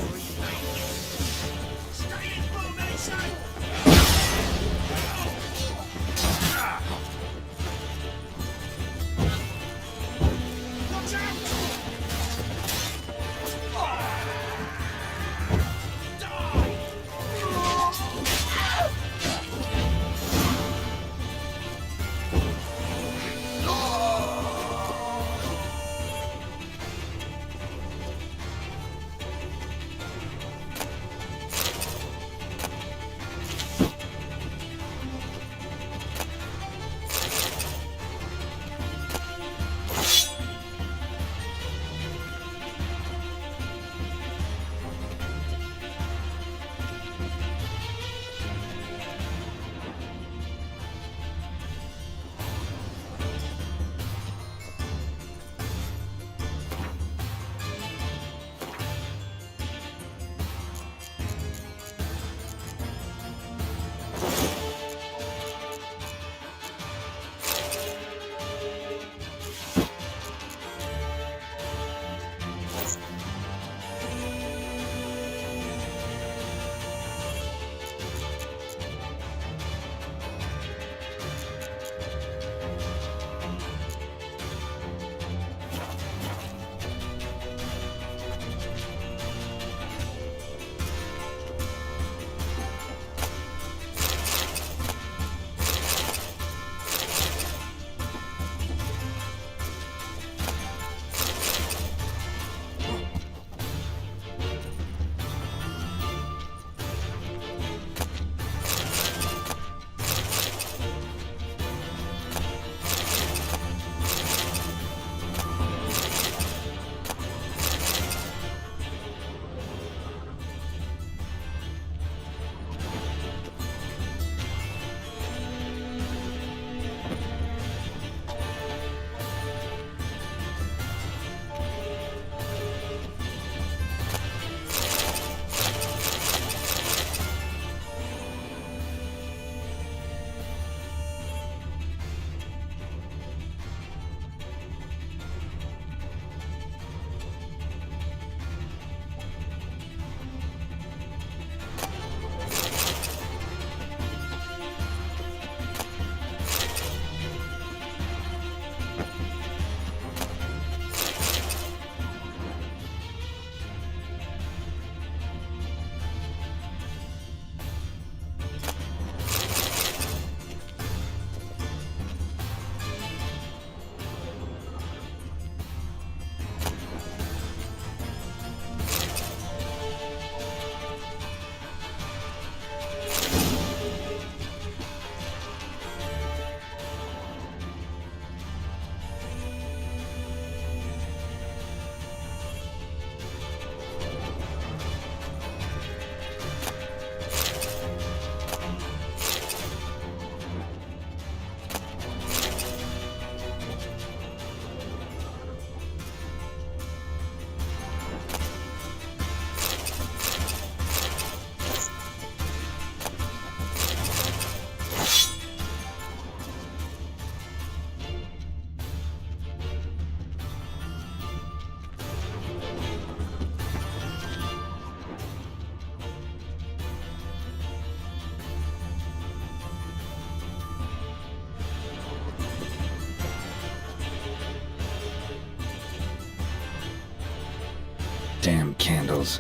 Damn candles.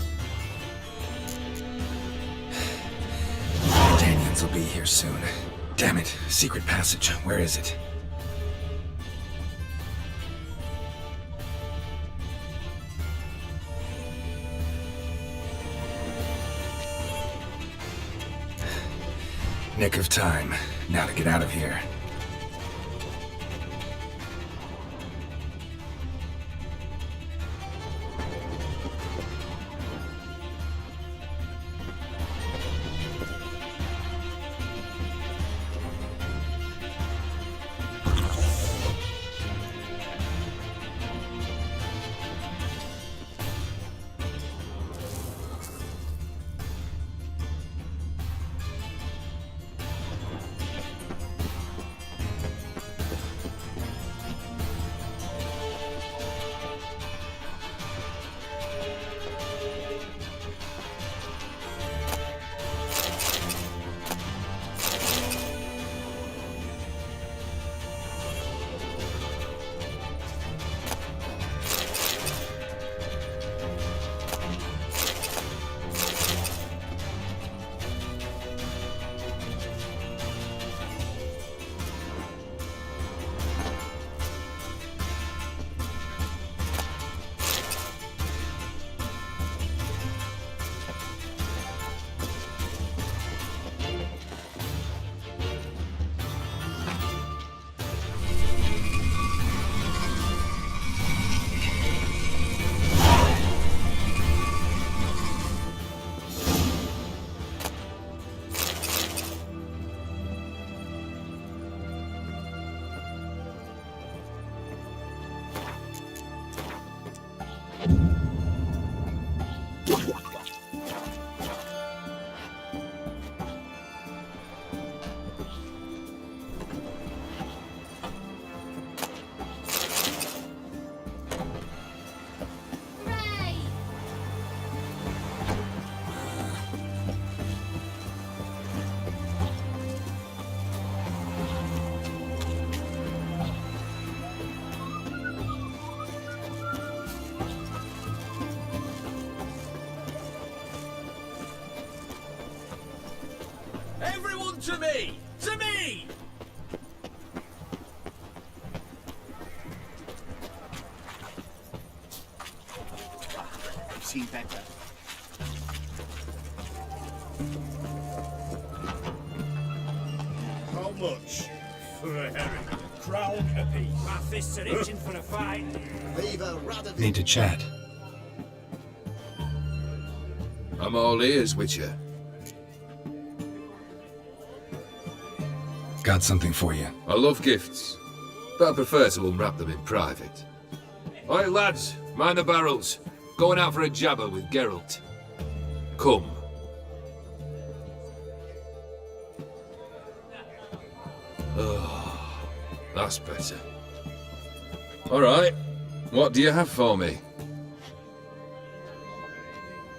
Daniels will be here soon. Damn it. Secret passage. Where is it? Nick of time. Now to get out of here. To me! To me! I've seen better. How much for a herring? Crown apiece. My fists are itching for a fight. Need to chat. I'm all ears, Witcher. Got something for you. I love gifts, but I prefer to unwrap them in private. Oi, lads, mind the barrels. Going out for a jabber with Geralt. Come. Oh, that's better. All right, what do you have for me?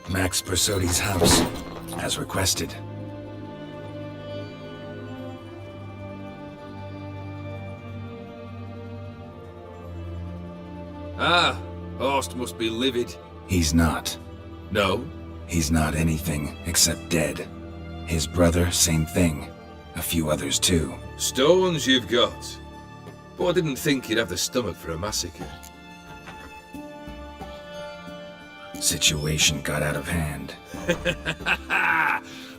Max Persodi's house, as requested. Ah, Horst must be livid. He's not. No? He's not anything except dead. His brother, same thing. A few others too. Stones you've got. But I didn't think you'd have the stomach for a massacre. Situation got out of hand.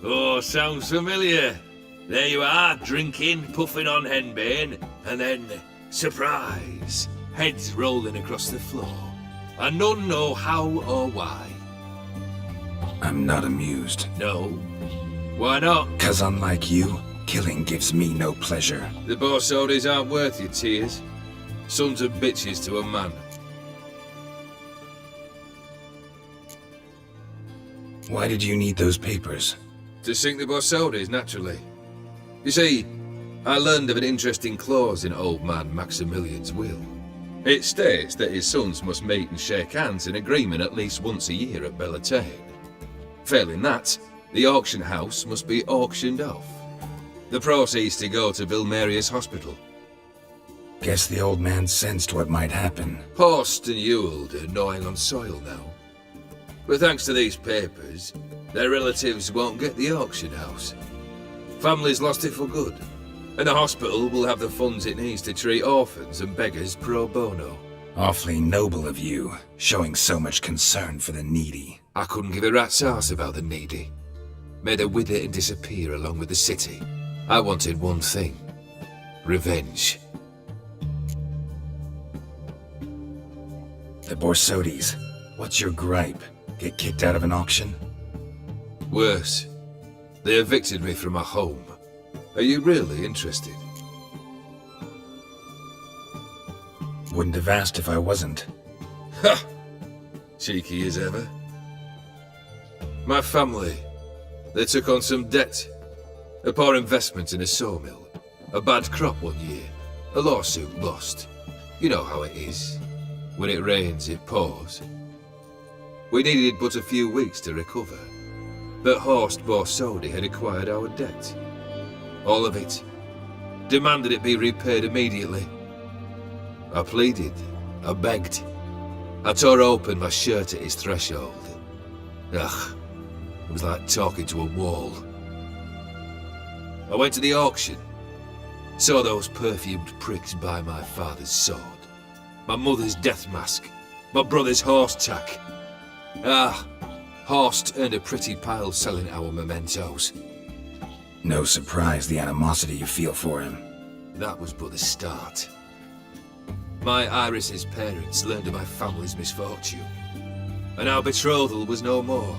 Oh, sounds familiar. There you are, drinking, puffing on henbane, and then, surprise, heads rolling across the floor. And none know how or why. I'm not amused. No? Why not? 'Cause unlike you, killing gives me no pleasure. The Borsodis aren't worth your tears. Sons of bitches to a man. Why did you need those papers? To sink the Borsodis, naturally. You see, I learned of an interesting clause in old man Maximilian's will. It states that his sons must meet and shake hands in agreement at least once a year at Bellatane. Failing that, the auction house must be auctioned off. The proceeds to go to Vilmeria's hospital. Guess the old man sensed what might happen. Horst and Ewald are gnawing on soil now. But thanks to these papers, their relatives won't get the auction house. Families lost it for good, and the hospital will have the funds it needs to treat orphans and beggars pro bono. Awfully noble of you, showing so much concern for the needy. I couldn't give a rat's ass about the needy. May they wither and disappear along with the city. I wanted one thing. Revenge. The Borsodis. What's your gripe? Get kicked out of an auction? Worse. They evicted me from my home. Are you really interested? Wouldn't have asked if I wasn't. Ha! Cheeky as ever. My family. They took on some debt. A poor investment in a sawmill. A bad crop one year. A lawsuit lost. You know how it is. When it rains, it pours. We needed but a few weeks to recover. But Horst Borsodi had acquired our debt. All of it. Demanded it be repaid immediately. I pleaded. I begged. I tore open my shirt at his threshold. Ugh. It was like talking to a wall. I went to the auction. Saw those perfumed pricks buy my father's sword. My mother's death mask. My brother's horse tack. Ah, Horst earned a pretty pile selling our mementos. No surprise the animosity you feel for him. That was but the start. My Iris's parents learned of my family's misfortune, and our betrothal was no more.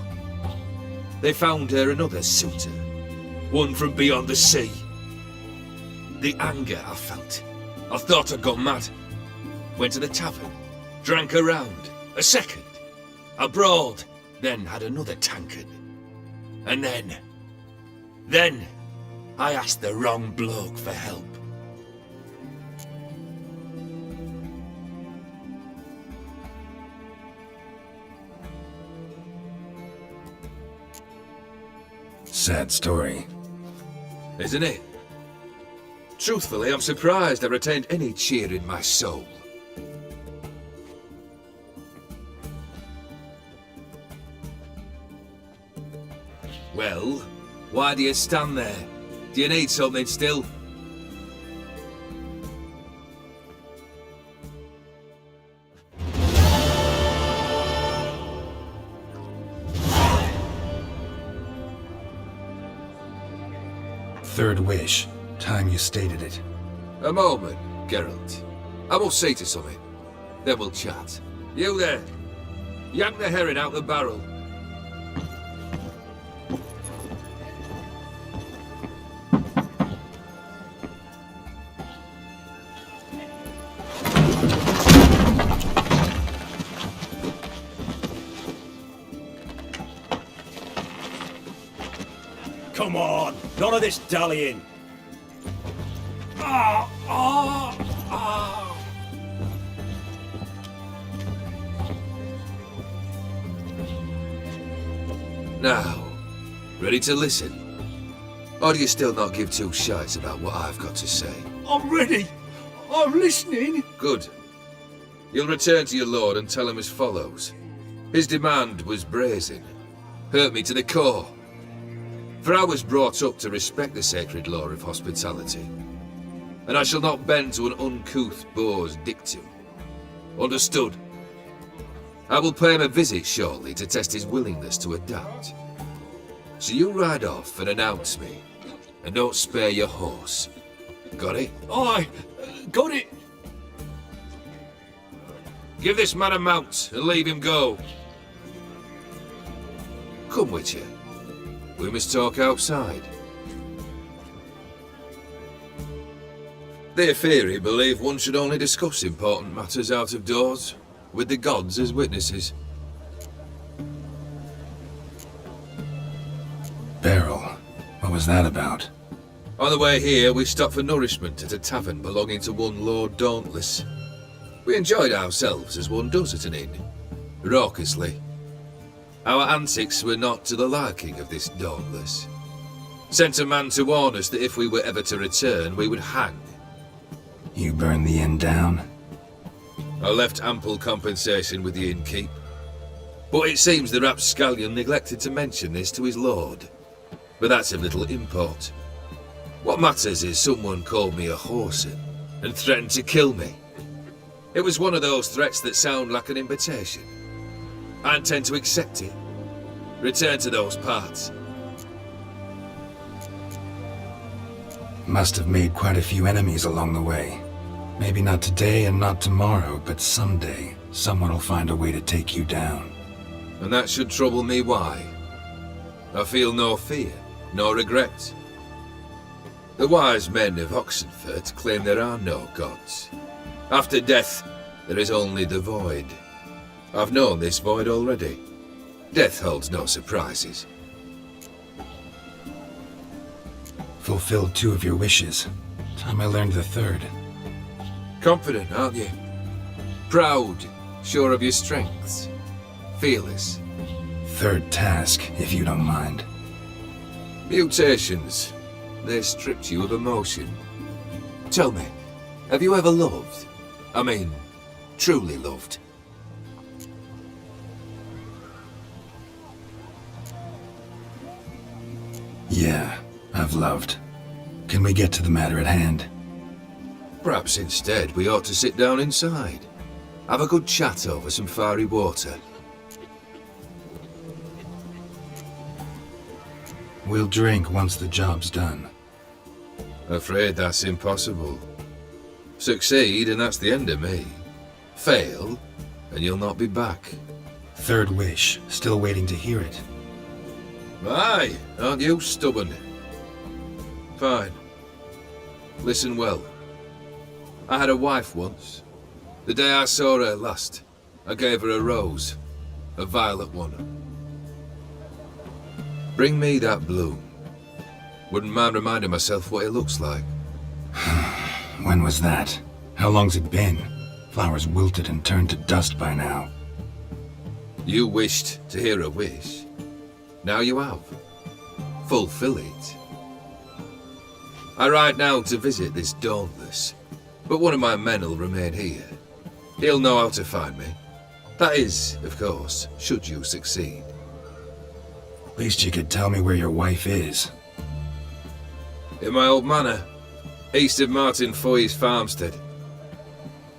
They found her another suitor, one from beyond the sea. The anger I felt. I thought I'd gone mad. Went to the tavern, drank a round, a second. I brawled, then had another tankard. And then, I asked the wrong bloke for help. Sad story. Isn't it? Truthfully, I'm surprised I retained any cheer in my soul. Well, why do you stand there? Do you need something still? Third wish. Time you stated it. A moment, Geralt. I must see to something. Then we'll chat. You there. Yank the herring out the barrel. Come on, none of this dallying. Now, ready to listen? Or do you still not give two shites about what I've got to say? I'm ready. I'm listening. Good. You'll return to your lord and tell him as follows. His demand was brazen. Hurt me to the core. For I was brought up to respect the sacred law of hospitality. And I shall not bend to an uncouth boor's dictum. Understood? I will pay him a visit shortly to test his willingness to adapt. So you ride off and announce me. And don't spare your horse. Got it? Aye, got it. Give this man a mount and leave him go. Come, Witcher. We must talk outside. The Aetheri believe one should only discuss important matters out of doors, with the gods as witnesses. Beryl, what was that about? On the way here, we stopped for nourishment at a tavern belonging to one Lord Dauntless. We enjoyed ourselves as one does at an inn, raucously. Our antics were not to the liking of this Dauntless. Sent a man to warn us that if we were ever to return, we would hang. You burned the inn down? I left ample compensation with the innkeep. But it seems the rapscallion neglected to mention this to his lord. But that's of little import. What matters is someone called me a whoreson and threatened to kill me. It was one of those threats that sound like an invitation. I intend to accept it. Return to those parts. Must have made quite a few enemies along the way. Maybe not today and not tomorrow, but someday, someone will find a way to take you down. And that should trouble me why? I feel no fear, no regret. The wise men of Oxenfurt claim there are no gods. After death, there is only the void. I've known this void already. Death holds no surprises. Fulfilled 2 of your wishes. Time I learned the 3rd. Confident, aren't you? Proud, sure of your strengths. Fearless. 3rd task, if you don't mind. Mutations. They stripped you of emotion. Tell me, have you ever loved? I mean, truly loved? Yeah, I've loved. Can we get to the matter at hand? Perhaps instead we ought to sit down inside. Have a good chat over some fiery water. We'll drink once the job's done. Afraid that's impossible. Succeed and that's the end of me. Fail and you'll not be back. 3rd wish, still waiting to hear it. Aye, aren't you stubborn? Fine. Listen well. I had a wife once. The day I saw her last, I gave her a rose. A violet one. Bring me that bloom. Wouldn't mind reminding myself what it looks like. When was that? How long's it been? Flowers wilted and turned to dust by now. You wished to hear a wish. Now you have. Fulfill it. I ride now to visit this Dauntless, but one of my men will remain here. He'll know how to find me. That is, of course, should you succeed. Least you could tell me where your wife is. In my old manor, east of Martin Foy's farmstead.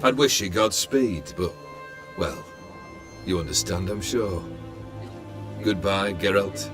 I'd wish you Godspeed, but, well, you understand, I'm sure. Goodbye, Geralt.